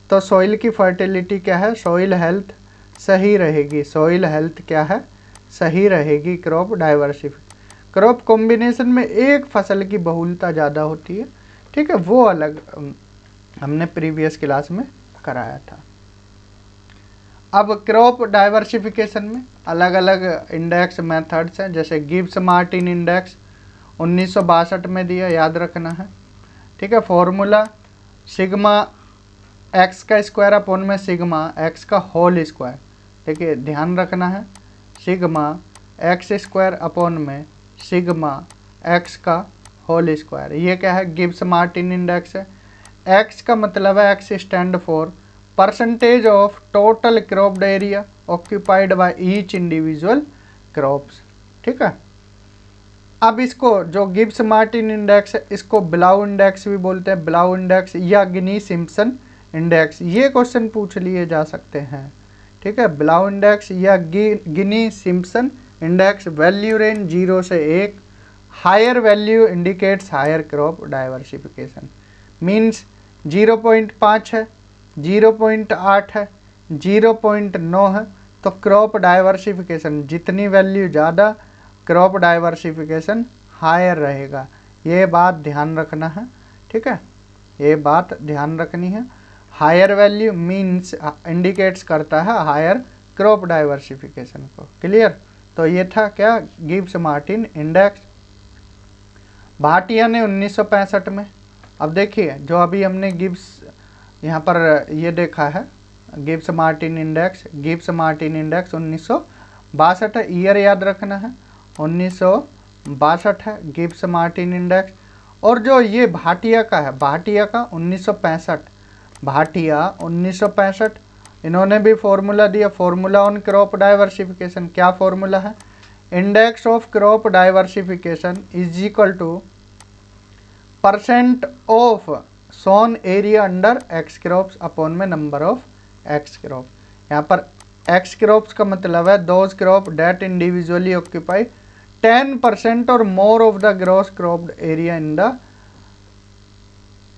तो सॉइल की फर्टिलिटी क्या है, सॉइल हेल्थ सही रहेगी। सॉइल हेल्थ क्या है, सही रहेगी क्रॉप डाइवर्सिफिकेशन। क्रॉप कॉम्बिनेशन में एक फसल की बहुलता ज़्यादा होती है, ठीक है, वो अलग हमने प्रीवियस क्लास में कराया था। अब क्रॉप डाइवर्सिफिकेशन में अलग अलग इंडेक्स मेथड्स हैं, जैसे गिब्स मार्टिन इंडेक्स 1962 में दिया, याद रखना है, ठीक है। फॉर्मूला सिग्मा एक्स का स्क्वायर अपॉन में सिग्मा एक्स का होल स्क्वायर, ठीक है, ध्यान रखना है, सिग्मा एक्स स्क्वायर अपॉन में सिग्मा एक्स का होल स्क्वायर। ये क्या है, गिब्स मार्टिन इंडेक्स है। एक्स का मतलब है, x stand for percentage of total cropped area occupied by each individual crops, ठीक है। अब इसको जो गिब्स मार्टिन इंडेक्स है इसको ब्लाउ इंडेक्स भी बोलते हैं, ब्लाउ इंडेक्स या गिनी सिम्पसन इंडेक्स। ये क्वेश्चन पूछ लिए जा सकते हैं, ठीक है। ब्लाउ इंडेक्स या Gini Simpson index, value range 0 से 1, higher value indicates higher crop diversification. Means 0.5 है, 0.8 है, 0.9 है, तो क्रॉप डाइवर्सिफिकेशन जितनी वैल्यू ज़्यादा क्रॉप डाइवर्सिफिकेशन हायर रहेगा। ये बात ध्यान रखना है, ठीक है, ये बात ध्यान रखनी है। हायर वैल्यू मीन्स इंडिकेट्स करता है हायर क्रॉप डाइवर्सिफिकेशन को। क्लियर। तो ये था क्या, गिब्स मार्टिन इंडेक्स। भाटिया ने 1965 में, अब देखिए जो अभी हमने गिब्स यहाँ पर ये देखा है Gibbs Martin index, Gibbs Martin index 1962 है, ईयर याद रखना है 1962 है गिब्स मार्टिन इंडेक्स। और जो ये भाटिया का है, भाटिया का 1965, भाटिया 1965, इन्होंने भी फॉर्मूला दिया, फॉर्मूला ऑन क्रॉप डाइवर्सिफिकेशन। क्या फॉर्मूला है, index of crop diversification is equal to percent of sown area under x crops upon में नंबर ऑफ एक्स क्रॉप। यहाँ पर एक्स क्रॉप्स का मतलब है those crop that individually occupy 10% और more of the gross cropped area in the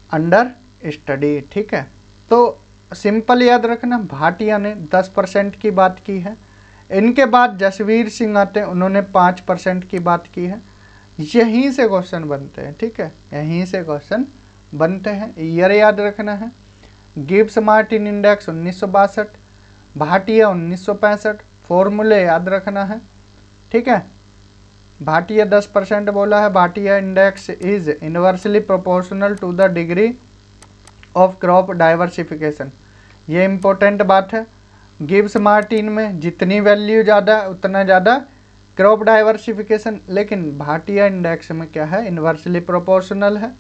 under study, ठीक है। तो सिंपल याद रखना, भाटिया ने 10% की बात की है। इनके बाद जसवीर सिंह आते हैं, उन्होंने 5% की बात की है। यहीं से क्वेश्चन बनते हैं, ठीक है, यहीं से क्वेश्चन बनते हैं। ईयर याद रखना है, गिब्स मार्टिन इंडेक्स 1962, भाटिया 1965। फॉर्मूले याद रखना है, ठीक है। भाटिया 10% बोला है, Bhatia index is inversely proportional to the degree of crop diversification, ये इंपॉर्टेंट बात है। गिब्स मार्टिन में जितनी वैल्यू ज़्यादा उतना ज़्यादा क्रॉप डाइवर्सिफिकेशन, लेकिन भाटिया इंडेक्स में क्या है, इनवर्सली प्रोपोर्शनल है,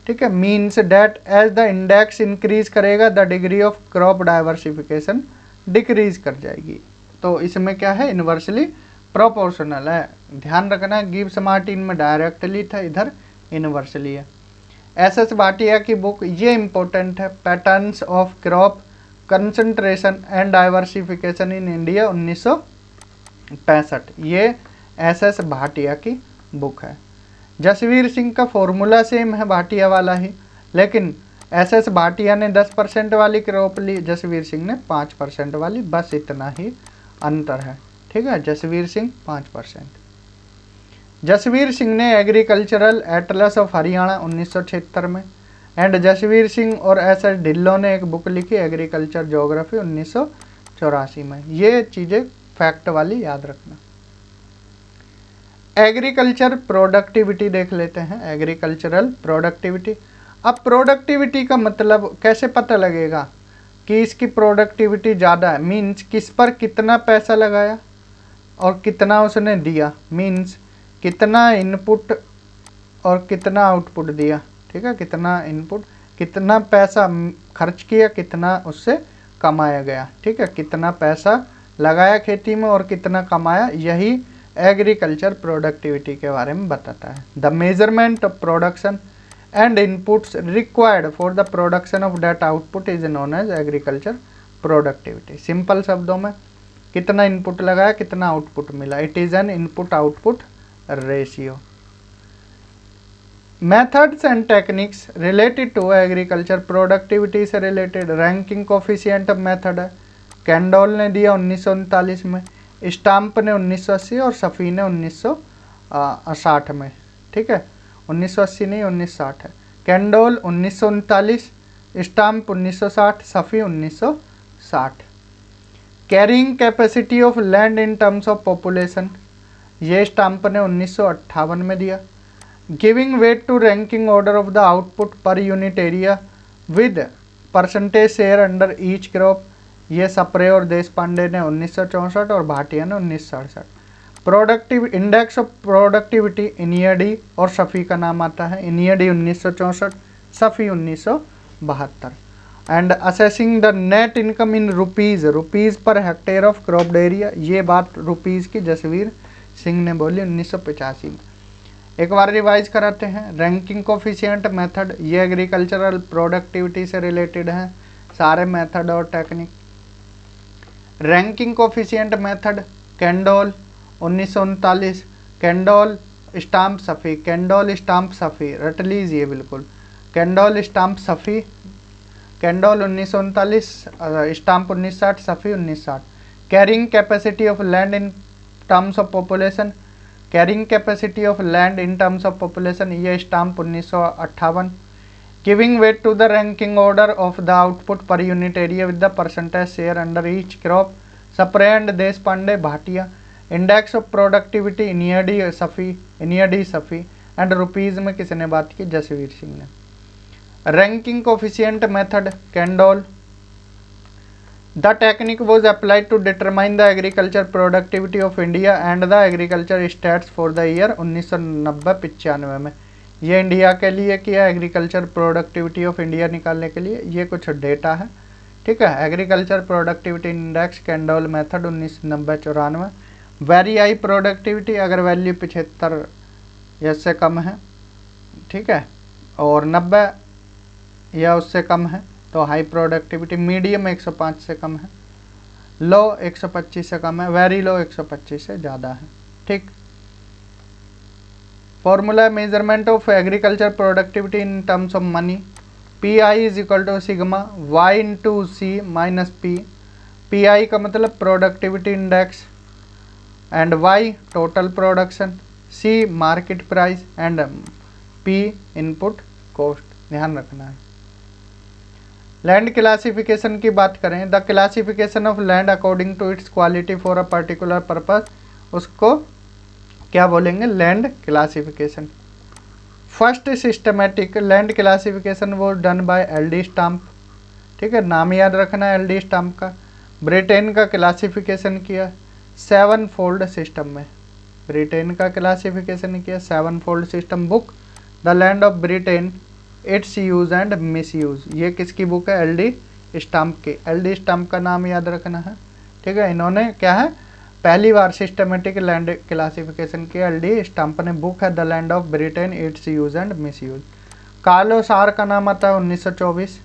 ठीक है। Means that as the index increase करेगा the degree of crop diversification decrease कर जाएगी। तो इसमें क्या है, इनवर्सली प्रोपोर्शनल है, ध्यान रखना। गिब्स मार्टिन में डायरेक्टली था, इधर इनवर्सली है। एस भाटिया की बुक ये इंपॉर्टेंट है, patterns of crop concentration and diversification in India 1965, ये एस भाटिया की बुक है। जसवीर सिंह का फॉर्मूला सेम है भाटिया वाला ही, लेकिन एस भाटिया ने 10% वाली क्रॉप ली, जसवीर सिंह ने 5% वाली, बस इतना ही अंतर है, ठीक है। जसवीर सिंह 5%। जसवीर सिंह ने एग्रीकल्चरल एटलस ऑफ हरियाणा 1976 में, एंड जसवीर सिंह और एस ढिल्लों ने एक बुक लिखी एग्रीकल्चर ज्योग्राफी 1984 में। ये चीज़ें फैक्ट वाली याद रखना। एग्रीकल्चर प्रोडक्टिविटी देख लेते हैं, एग्रीकल्चरल प्रोडक्टिविटी। अब प्रोडक्टिविटी का मतलब कैसे पता लगेगा कि इसकी प्रोडक्टिविटी ज़्यादा है, मीन्स किस पर कितना पैसा लगाया और कितना उसने दिया, मीन्स कितना इनपुट और कितना आउटपुट दिया, ठीक है, कितना इनपुट, कितना पैसा खर्च किया, कितना उससे कमाया गया, ठीक है, कितना पैसा लगाया खेती में और कितना कमाया, यही एग्रीकल्चर प्रोडक्टिविटी के बारे में बताता है। The measurement of production and inputs required for the production of that output is known as agriculture productivity. Simple शब्दों में कितना इनपुट लगाया, कितना आउटपुट मिला, it is an input output ratio. Methods and techniques related to agriculture productivity से related ranking coefficient method है, Kendall ने दिया 1939 में, स्टाम्प ने 1980 और सफ़ी ने 1960 में, ठीक है, 1980 नहीं 1960 है। Kendall 1939, Stamp 1960, Safi 1960। Carrying capacity of land in terms of population, ये स्टाम्प ने 1958 में दिया। Giving weight to ranking order of the output per unit area with percentage share under each crop, ये सप्रे और देश पांडे ने 1964 और भाटिया ने 1967। प्रोडक्टिव इंडेक्स ऑफ प्रोडक्टिविटी इनियडी और सफ़ी का नाम आता है, इनियडी 1964, Safi 1972। And assessing the net income in rupees, rupees per hectare of cropped area, ये बात रुपीज़ की जसवीर सिंह ने बोली 1985 में। एक बार रिवाइज कराते हैं। रैंकिंग कोफिशिएंट मेथड, ये एग्रीकल्चरल प्रोडक्टिविटी से रिलेटेड हैं सारे मेथड और technique. Ranking coefficient method Kendall 1939, Kendall Stamp Shafi, Kendall Stamp Shafi रट लीजिए बिल्कुल, Kendall Stamp Shafi, Kendall 1939, Stamp 1960, Safi 1960। Carrying capacity of land in terms of population, carrying capacity of land in terms of population, ये Stamp 1958। Giving weight to the ranking order of the output per unit area with the percentage share under each crop, Sapre and Deshpande Bhatia. Index of productivity इनियडी सफ़ी, इनियडी Shafi and rupees में किसने बात की, जसवीर सिंह ने। Ranking coefficient method Kendall. The technique was applied to determine the agriculture productivity of India and the agriculture stats for the year 1990-95 में, ये India के लिए किया, एग्रीकल्चर प्रोडक्टिविटी ऑफ इंडिया निकालने के लिए, ये कुछ डेटा है, ठीक है। Agriculture productivity index Candolle method 1990-94। Very high productivity, अगर वैल्यू 75 या उससे कम है, ठीक है, और 90 या उससे कम है तो हाई प्रोडक्टिविटी। मीडियम 105 से कम है, लो 125 से कम है, वेरी लो 125 से ज़्यादा है, ठीक। Formula measurement of agriculture productivity in terms of money, P I is equal to sigma Y into C minus P. P I का मतलब productivity index and Y total production, C market price and P input cost, ध्यान रखना है। Land classification की बात करें, the classification of land according to its quality for a particular purpose, उसको क्या बोलेंगे, land classification. First systematic land classification वो डन बाय एल.डी. स्टाम्प, ठीक है, नाम याद रखना है एल.डी. स्टाम्प का। ब्रिटेन का क्लासिफिकेशन किया 7 फोल्ड सिस्टम में, ब्रिटेन का क्लासिफिकेशन किया 7 fold system book the land of Britain its use and miss use. ये किसकी बुक है, एल.डी. स्टाम्प की। एल.डी. स्टाम्प का नाम याद रखना है, ठीक है। इन्होंने क्या है, पहली बार सिस्टमेटिक लैंड क्लासिफिकेशन की एल.डी. स्टाम्प ने बुक है the land of Britain its use and misuse. Carlos R का नाम आता है 1924,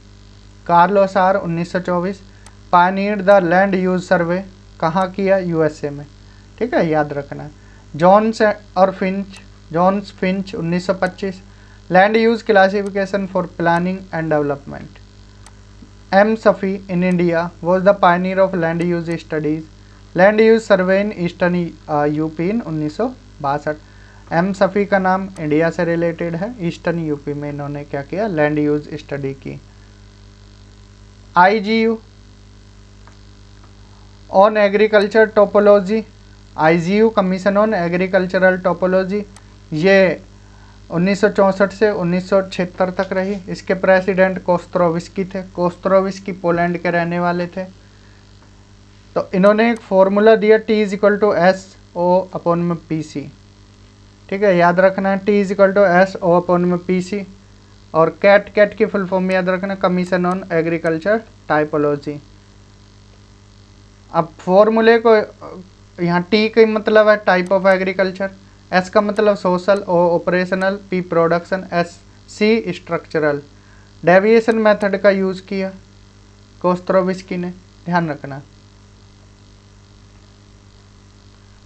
Carlos R 1924 pioneer the land use survey, कहाँ किया, यूएसए में, ठीक है, याद रखना है। जॉन्स और Finch, Jones Finch 1925 land use classification for planning and development. M Shafi in India was the pioneer of land use studies, land use survey in eastern UP in 1962। M Shafi का नाम इंडिया से रिलेटेड है, eastern UP में इन्होंने क्या किया, land use study की। IGU on agriculture topology, IGU commission on agricultural topology, ये 1964 से 1976 तक रही। इसके प्रेसिडेंट कोस्त्रोविस्की थे, कोस्त्रोविस्की पोलैंड के रहने वाले थे। तो इन्होंने एक फॉर्मूला दिया T is equal to SO/PC, ठीक है, याद रखना है T is equal to SO/PC। और कैट की फुल फॉर्म याद रखना, कमीशन ऑन एग्रीकल्चर टाइपोलॉजी। अब फॉर्मूले को यहाँ T का मतलब है टाइप ऑफ एग्रीकल्चर, S का मतलब social, O operational, P production, C structural. Deviation method का यूज़ किया कोस्त्रोविस्की ने, ध्यान रखना।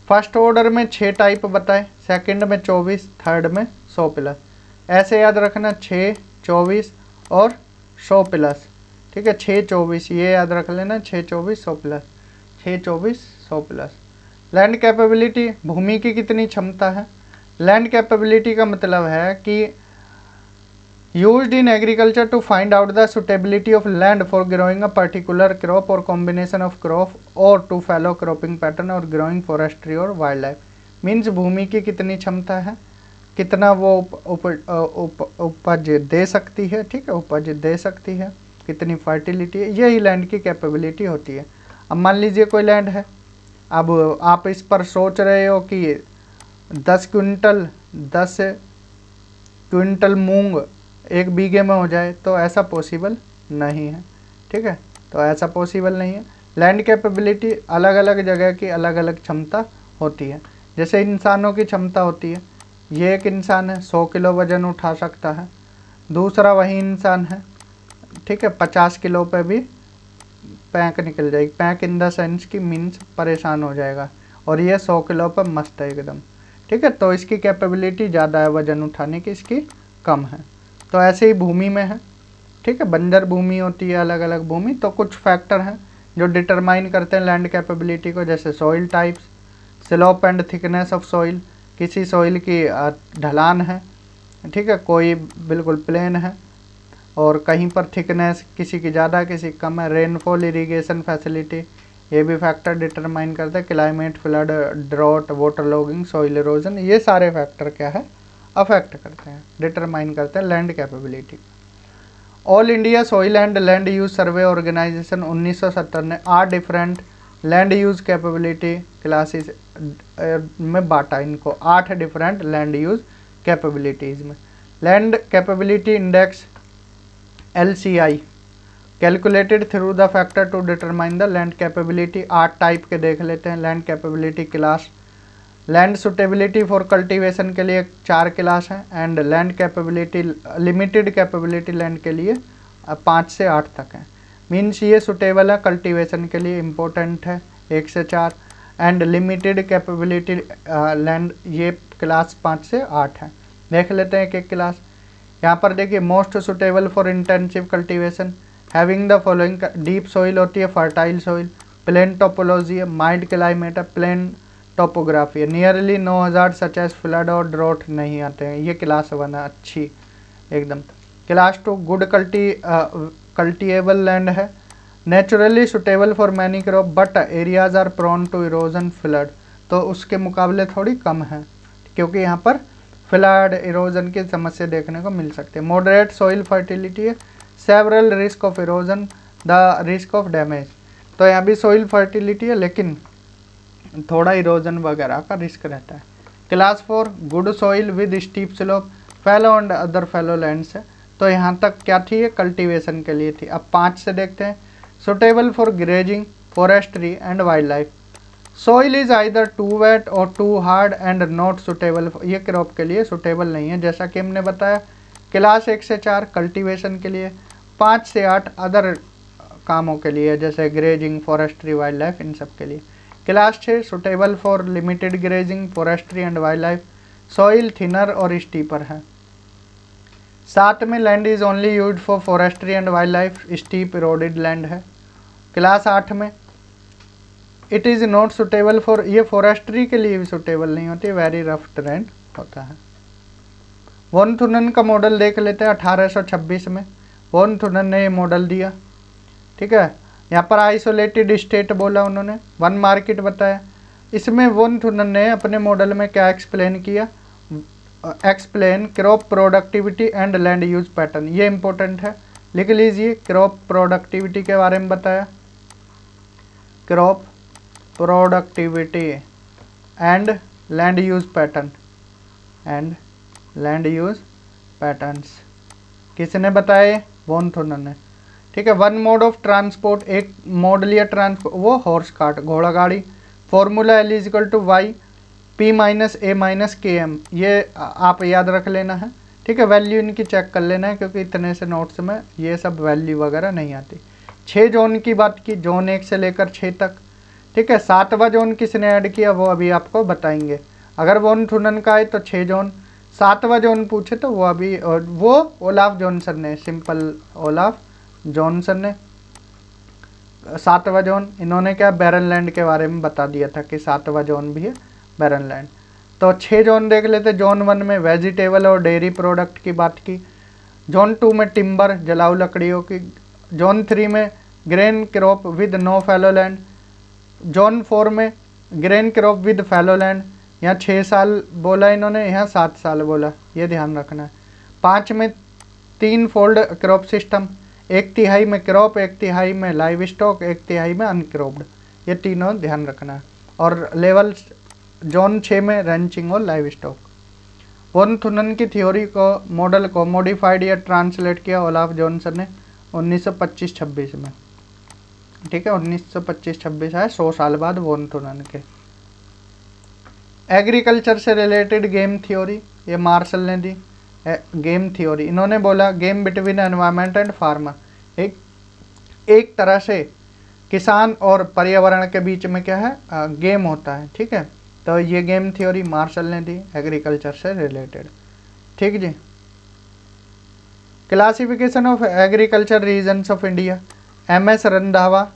फर्स्ट ऑर्डर में 6 टाइप बताए, सेकंड में 24, थर्ड में 100 प्लस। ऐसे याद रखना 6, 24 और 100 प्लस, ठीक है, 6, 24 ये याद रख लेना, 6, 24, 100 प्लस, 6, 24, 100 प्लस। लैंड कैपेबिलिटी, भूमि की कितनी क्षमता है। लैंड कैपेबिलिटी का मतलब है कि used in agriculture to find out the suitability of land for growing a particular crop और कॉम्बिनेशन ऑफ क्रॉप और टू फॉलो क्रॉपिंग पैटर्न और ग्रोइंग फॉरेस्ट्री और वाइल्ड लाइफ। मीन्स भूमि की कितनी क्षमता है, कितना वो उपज दे सकती है, ठीक है, उपज दे सकती है, कितनी फर्टिलिटी है, यही लैंड की कैपेबिलिटी होती है। अब मान लीजिए कोई लैंड है, अब आप इस पर सोच रहे हो कि 10 क्विंटल मूंग 1 बीघे में हो जाए, तो ऐसा पॉसिबल नहीं है, ठीक है, तो ऐसा पॉसिबल नहीं है। लैंड कैपेबिलिटी अलग अलग जगह की अलग अलग क्षमता होती है। जैसे इंसानों की क्षमता होती है, ये एक इंसान है 100 किलो वजन उठा सकता है, दूसरा वही इंसान है, ठीक है, 50 किलो पे भी पैंक निकल जाएगी, पैंक इन द सेंस की मीन्स परेशान हो जाएगा, और ये 100 किलो पर मस्त है एकदम, ठीक है, तो इसकी कैपेबिलिटी ज़्यादा है वजन उठाने की, इसकी कम है। तो ऐसे ही भूमि में है, ठीक है, बंजर भूमि होती है, अलग अलग भूमि, तो कुछ फैक्टर हैं जो डिटरमाइन करते हैं लैंड कैपेबिलिटी को, जैसे soil types, slope and thickness of soil, किसी सॉइल की ढलान है, ठीक है, कोई बिल्कुल प्लेन है, और कहीं पर थिकनेस किसी की ज़्यादा किसी की कम है। रेनफॉल, इरिगेशन फैसिलिटी, ये भी फैक्टर डिटरमाइन करते हैं। Climate, flood, drought, waterlogging, soil erosion, ये सारे फैक्टर क्या है, अफेक्ट करते हैं, डिटरमाइन करते हैं land capability. All India soil and land use survey organisation 1970 ने 8 different land use capability classes में बांटा इनको, 8 डिफरेंट लैंड यूज कैपेबिलिटीज़ में। Land capability index LCI calculated through the factor to determine the land capability. 8 type के देख लेते हैं land capability class. Land suitability for cultivation के लिए 4 क्लास हैं, and land capability, limited capability land के लिए 5 से 8 तक है। मीन्स ये सुटेबल है कल्टीवेशन के लिए, इम्पोर्टेंट है 1 से 4, एंड लिमिटेड कैपेबिलिटी लैंड ये क्लास 5 से 8 है। देख लेते हैं एक एक क्लास। यहाँ पर देखिए most suitable for intensive cultivation, having the following, deep soil होती है, फर्टाइल सॉइल, प्लेन टोपोलॉजी है, माइल्ड क्लाइमेट है, प्लेन टोपोग्राफी है, nearly no hazard such as flood और ड्रॉट नहीं आते हैं। ये क्लास 1 है, अच्छी एकदम। क्लास 2 गुड कल्टीएबल लैंड है, naturally suitable for many crop but areas are prone to erosion flood, तो उसके मुकाबले थोड़ी कम है क्योंकि यहाँ पर फ्लड इरोजन की समस्या देखने को मिल सकती है। मॉडरेट सॉइल फर्टिलिटी है, several risk of erosion, the risk of damage, तो यहाँ भी सॉइल फर्टिलिटी है लेकिन थोड़ा इरोजन वगैरह का रिस्क रहता है। Class 4 good soil with steep slope, fallow and other fallow lands है, तो यहाँ तक क्या थी, ये कल्टीवेशन के लिए थी। अब 5 से देखते हैं, suitable for grazing, forestry and wildlife, soil is either too wet or too hard and not suitable, ये क्रॉप के लिए सुटेबल नहीं है जैसा कि हमने बताया। क्लास 1 से 4 कल्टीवेशन के लिए, 5 से 8 अदर कामों के लिए जैसे ग्रेजिंग, फॉरेस्ट्री, वाइल्ड लाइफ, इन सब के लिए। Class 6 suitable for limited grazing, forestry and wildlife, soil thinner और स्टीपर है। 7 में land is only used for forestry and wild life, steep eroded land है। क्लास 8 में it is not suitable for, ये forestry के लिए भी suitable नहीं होती, वेरी रफ टेरेन होता है। वॉन थुनन का मॉडल देख लेते हैं 1826 में, वॉन थुनन ने ये मॉडल दिया, ठीक है। यहाँ पर आइसोलेटेड स्टेट बोला उन्होंने, वन मार्केट बताया। इसमें वॉन थुनन ने अपने मॉडल में क्या एक्सप्लेन किया, explain crop productivity and land use pattern, ये इंपॉर्टेंट है, लिख लीजिए। क्रॉप प्रोडक्टिविटी के बारे में बताया, crop productivity and land use pattern, and land use patterns किसने बताए, वॉन थुनन ने, ठीक है। वन मोड ऑफ ट्रांसपोर्ट, एक मोड लिया ट्रांसपोर्ट, वो हॉर्स कार्ट, घोड़ा गाड़ी। Formula L equal to Y P minus A minus K M, ये आप याद रख लेना है, ठीक है। वैल्यू इनकी चेक कर लेना है क्योंकि इतने से नोट्स में ये सब वैल्यू वगैरह नहीं आती। 6 जोन की बात की, जोन 1 से लेकर 6 तक, ठीक है। 7वां जोन किसने ऐड किया वो अभी आपको बताएंगे। अगर वॉन थुनन का है तो 6 जोन, 7वां जोन पूछे तो वो अभी, और वो ओलाफ जॉनसन ने, सिंपल ओलाफ जॉनसन ने 7वां जोन, इन्होंने क्या बैरन लैंड के बारे में बता दिया था कि 7वां जोन भी है बैरन लैंड। तो 6 जोन देख लेते। जोन 1 में वेजिटेबल और डेयरी प्रोडक्ट की बात की, जोन 2 में टिम्बर, जलाऊ लकड़ियों की, जोन 3 में grain crop with no fallow land, zone 4 में grain crop with fallow land. यहाँ 6 साल बोला इन्होंने, यहाँ 7 साल बोला, ये ध्यान रखना है। 5 में 3 फोल्ड क्रॉप सिस्टम, 1/3 में क्रॉप, 1/3 में लाइव स्टॉक, 1/3 में अनक्रॉप्ड, ये तीनों ध्यान रखना है। और लेवल जोन 6 में रैंचिंग और लाइव स्टॉक। वॉन थुनन की थ्योरी को, मॉडल को मॉडिफाइड या ट्रांसलेट किया ओलाफ जॉनसन ने 1925-26 में, ठीक है। 1925-26 है, 100 साल बाद वॉन थुनन के। एग्रीकल्चर से रिलेटेड गेम थ्योरी, ये मार्शल ने दी। गेम थ्योरी, इन्होंने बोला game between environment and farmer, एक तरह से किसान और पर्यावरण के बीच में क्या है, गेम होता है, ठीक है। तो ये गेम थ्योरी मार्शल ने दी एग्रीकल्चर से रिलेटेड, ठीक जी। Classification of agriculture regions of India, MS Randhawa,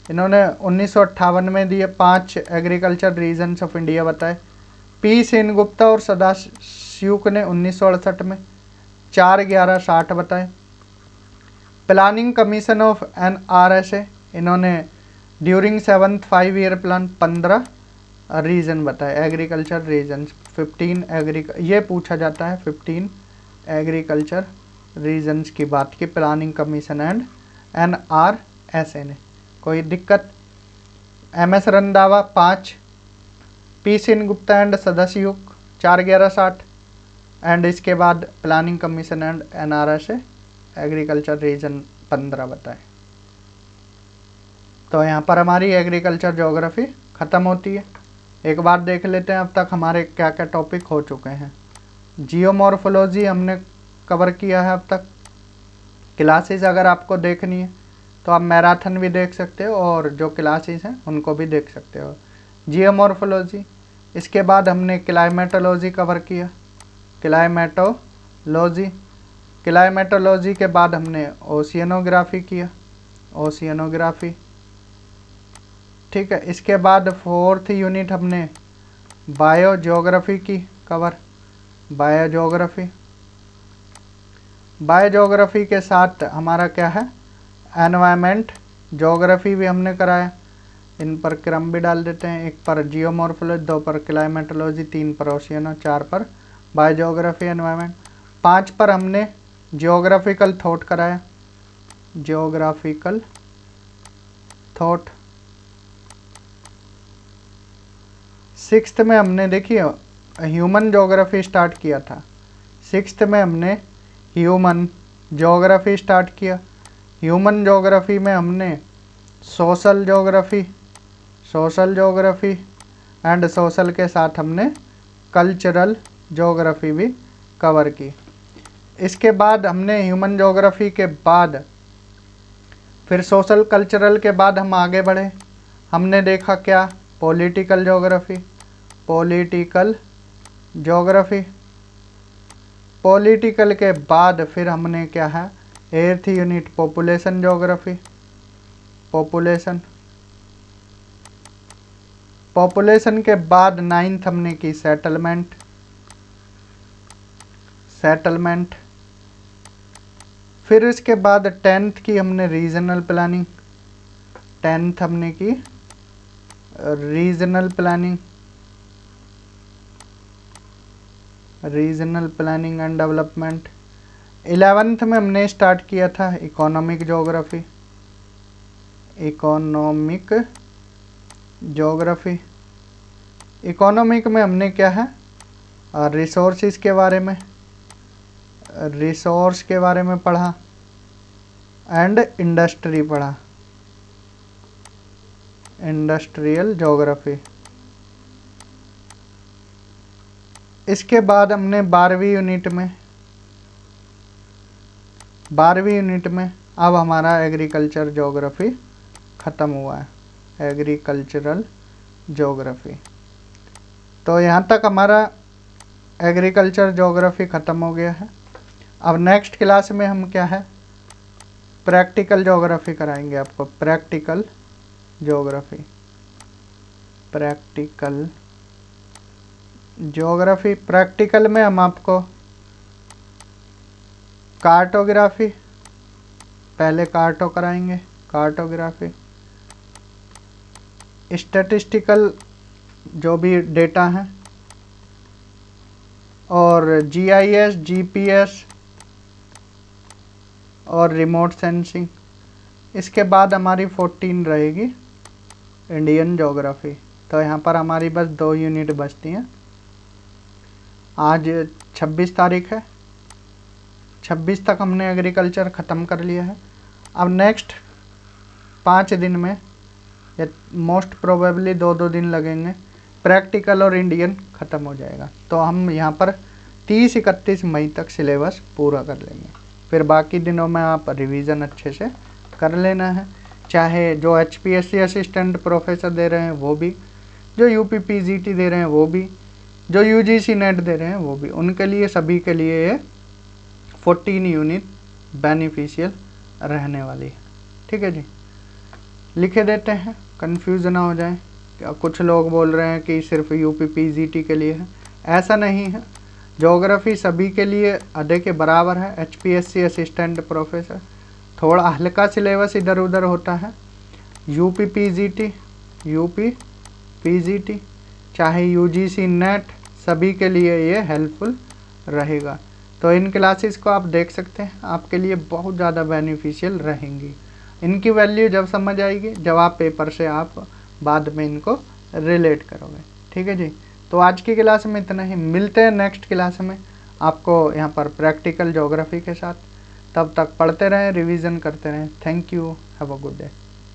इन्होंने 1958 में दिए 5 एग्रीकल्चर रीजन्स ऑफ इंडिया बताए। P सेनगुप्ता और सदाशिव ने 1968 में 4/11/60 बताए। प्लानिंग कमीशन ऑफ NRSA, इन्होंने during 7th 5 year plan 15 region बताए, एग्रीकल्चर रीजन्स 15 ये पूछा जाता है 15 एग्रीकल्चर रीजन्स की बात की प्लानिंग कमीशन एंड NRSA ने, कोई दिक्कत। MS Randhawa 5, P Sengupta and Sadashiv 4/11/60 and इसके बाद planning commission and NRSA agriculture region 15 बताए। तो यहाँ पर हमारी एग्रीकल्चर ज्योग्राफी ख़त्म होती है। एक बार देख लेते हैं अब तक हमारे क्या क्या टॉपिक हो चुके हैं। जियोमॉर्फोलॉजी हमने कवर किया है अब तक। क्लासेस अगर आपको देखनी है तो आप मैराथन भी देख सकते हो और जो क्लासेस हैं उनको भी देख सकते हो। जियोमॉर्फोलॉजी, इसके बाद हमने क्लाइमेटोलॉजी कवर किया, क्लाइमेटोलॉजी, क्लाइमेटोलॉजी के बाद हमने ओशियनोग्राफी किया, ओशियनोग्राफी। ठीक है, इसके बाद 4th यूनिट हमने बायोजियोग्राफी की कवर, बायोजियोग्राफी। बायोजियोग्राफी के साथ हमारा क्या है, एनवायरनमेंट ज्योग्राफी भी हमने कराया। इन पर क्रम भी डाल देते हैं, 1 पर जियोमॉर्फोलॉजी, 2 पर क्लाइमेटोलॉजी, 3 पर ओशियनो, 4 पर बायोजियोग्राफी एनवायरनमेंट। 5 पर हमने जियोग्राफिकल थॉट कराया, जियोग्राफिकल थॉट। 6th में हमने देखिए ह्यूमन ज्योग्राफी स्टार्ट किया था। 6th में हमने ह्यूमन ज्योग्राफी स्टार्ट किया। ह्यूमन ज्योग्राफी में हमने social geography, social geography and social के साथ हमने कल्चरल ज्योग्राफी भी कवर की। इसके बाद हमने ह्यूमन ज्योग्राफी के बाद फिर सोशल कल्चरल के बाद हम आगे बढ़े। हमने देखा क्या, political geography, political geography. Political के बाद फिर हमने क्या है, 8th unit population geography, population. Population के बाद 9th हमने की सेटलमेंट, सेटलमेंट। फिर इसके बाद 10th की हमने रीजनल प्लानिंग, 10th हमने की regional planning, regional planning and development. 11th में हमने स्टार्ट किया था economic geography, economic geography. Economic में हमने क्या है, रिसोर्सेज के बारे में, रिसोर्स के बारे में पढ़ा एंड इंडस्ट्री पढ़ा, इंडस्ट्रियल ज्योग्राफी। इसके बाद हमने 12वीं यूनिट में, 12वीं यूनिट में अब हमारा एग्रीकल्चर ज्योग्राफी ख़त्म हुआ है, एग्रीकल्चरल ज्योग्राफी। तो यहाँ तक हमारा एग्रीकल्चर ज्योग्राफी ख़त्म हो गया है। अब नेक्स्ट क्लास में हम क्या है, प्रैक्टिकल ज्योग्राफी कराएंगे आपको, practical geography, practical geography. Practical में हम आपको कार्टोग्राफी, पहले कार्टो कराएंगे, कार्टोग्राफी। स्टैटिस्टिकल जो भी डेटा हैं, और GIS, GPS और रिमोट सेंसिंग। इसके बाद हमारी 14 रहेगी इंडियन ज्योग्राफी। तो यहाँ पर हमारी बस 2 यूनिट बचती हैं। आज 26 तारीख है, 26 तक हमने एग्रीकल्चर ख़त्म कर लिया है। अब नेक्स्ट 5 दिन में, या मोस्ट प्रोबेबली 2-2 दिन लगेंगे, प्रैक्टिकल और इंडियन ख़त्म हो जाएगा। तो हम यहाँ पर 30-31 मई तक सिलेबस पूरा कर लेंगे। फिर बाकी दिनों में आप रिवीजन अच्छे से कर लेना है, चाहे जो HPSC असिस्टेंट प्रोफेसर दे रहे हैं वो भी, जो UP PGT दे रहे हैं वो भी, जो UGC नेट दे रहे हैं वो भी, उनके लिए सभी के लिए ये 14 यूनिट बेनिफिशियल रहने वाली है। ठीक है जी, लिखे देते हैं, कंफ्यूज ना हो जाए। कुछ लोग बोल रहे हैं कि सिर्फ UP PGT के लिए है, ऐसा नहीं है। ज्योग्राफी सभी के लिए आधे के बराबर है। HPSC असिस्टेंट प्रोफेसर थोड़ा हल्का सिलेबस इधर उधर होता है। UP PGT चाहे UGC नेट, सभी के लिए ये हेल्पफुल रहेगा। तो इन क्लासेस को आप देख सकते हैं, आपके लिए बहुत ज़्यादा बेनिफिशियल रहेंगी। इनकी वैल्यू जब समझ आएगी, जब आप पेपर से आप बाद में इनको रिलेट करोगे। ठीक है जी, तो आज की क्लास में इतना ही। मिलते हैं नेक्स्ट क्लास में आपको यहाँ पर प्रैक्टिकल ज्योग्राफी के साथ। तब तक पढ़ते रहें, रिवीजन करते रहें। Thank you, have a good day.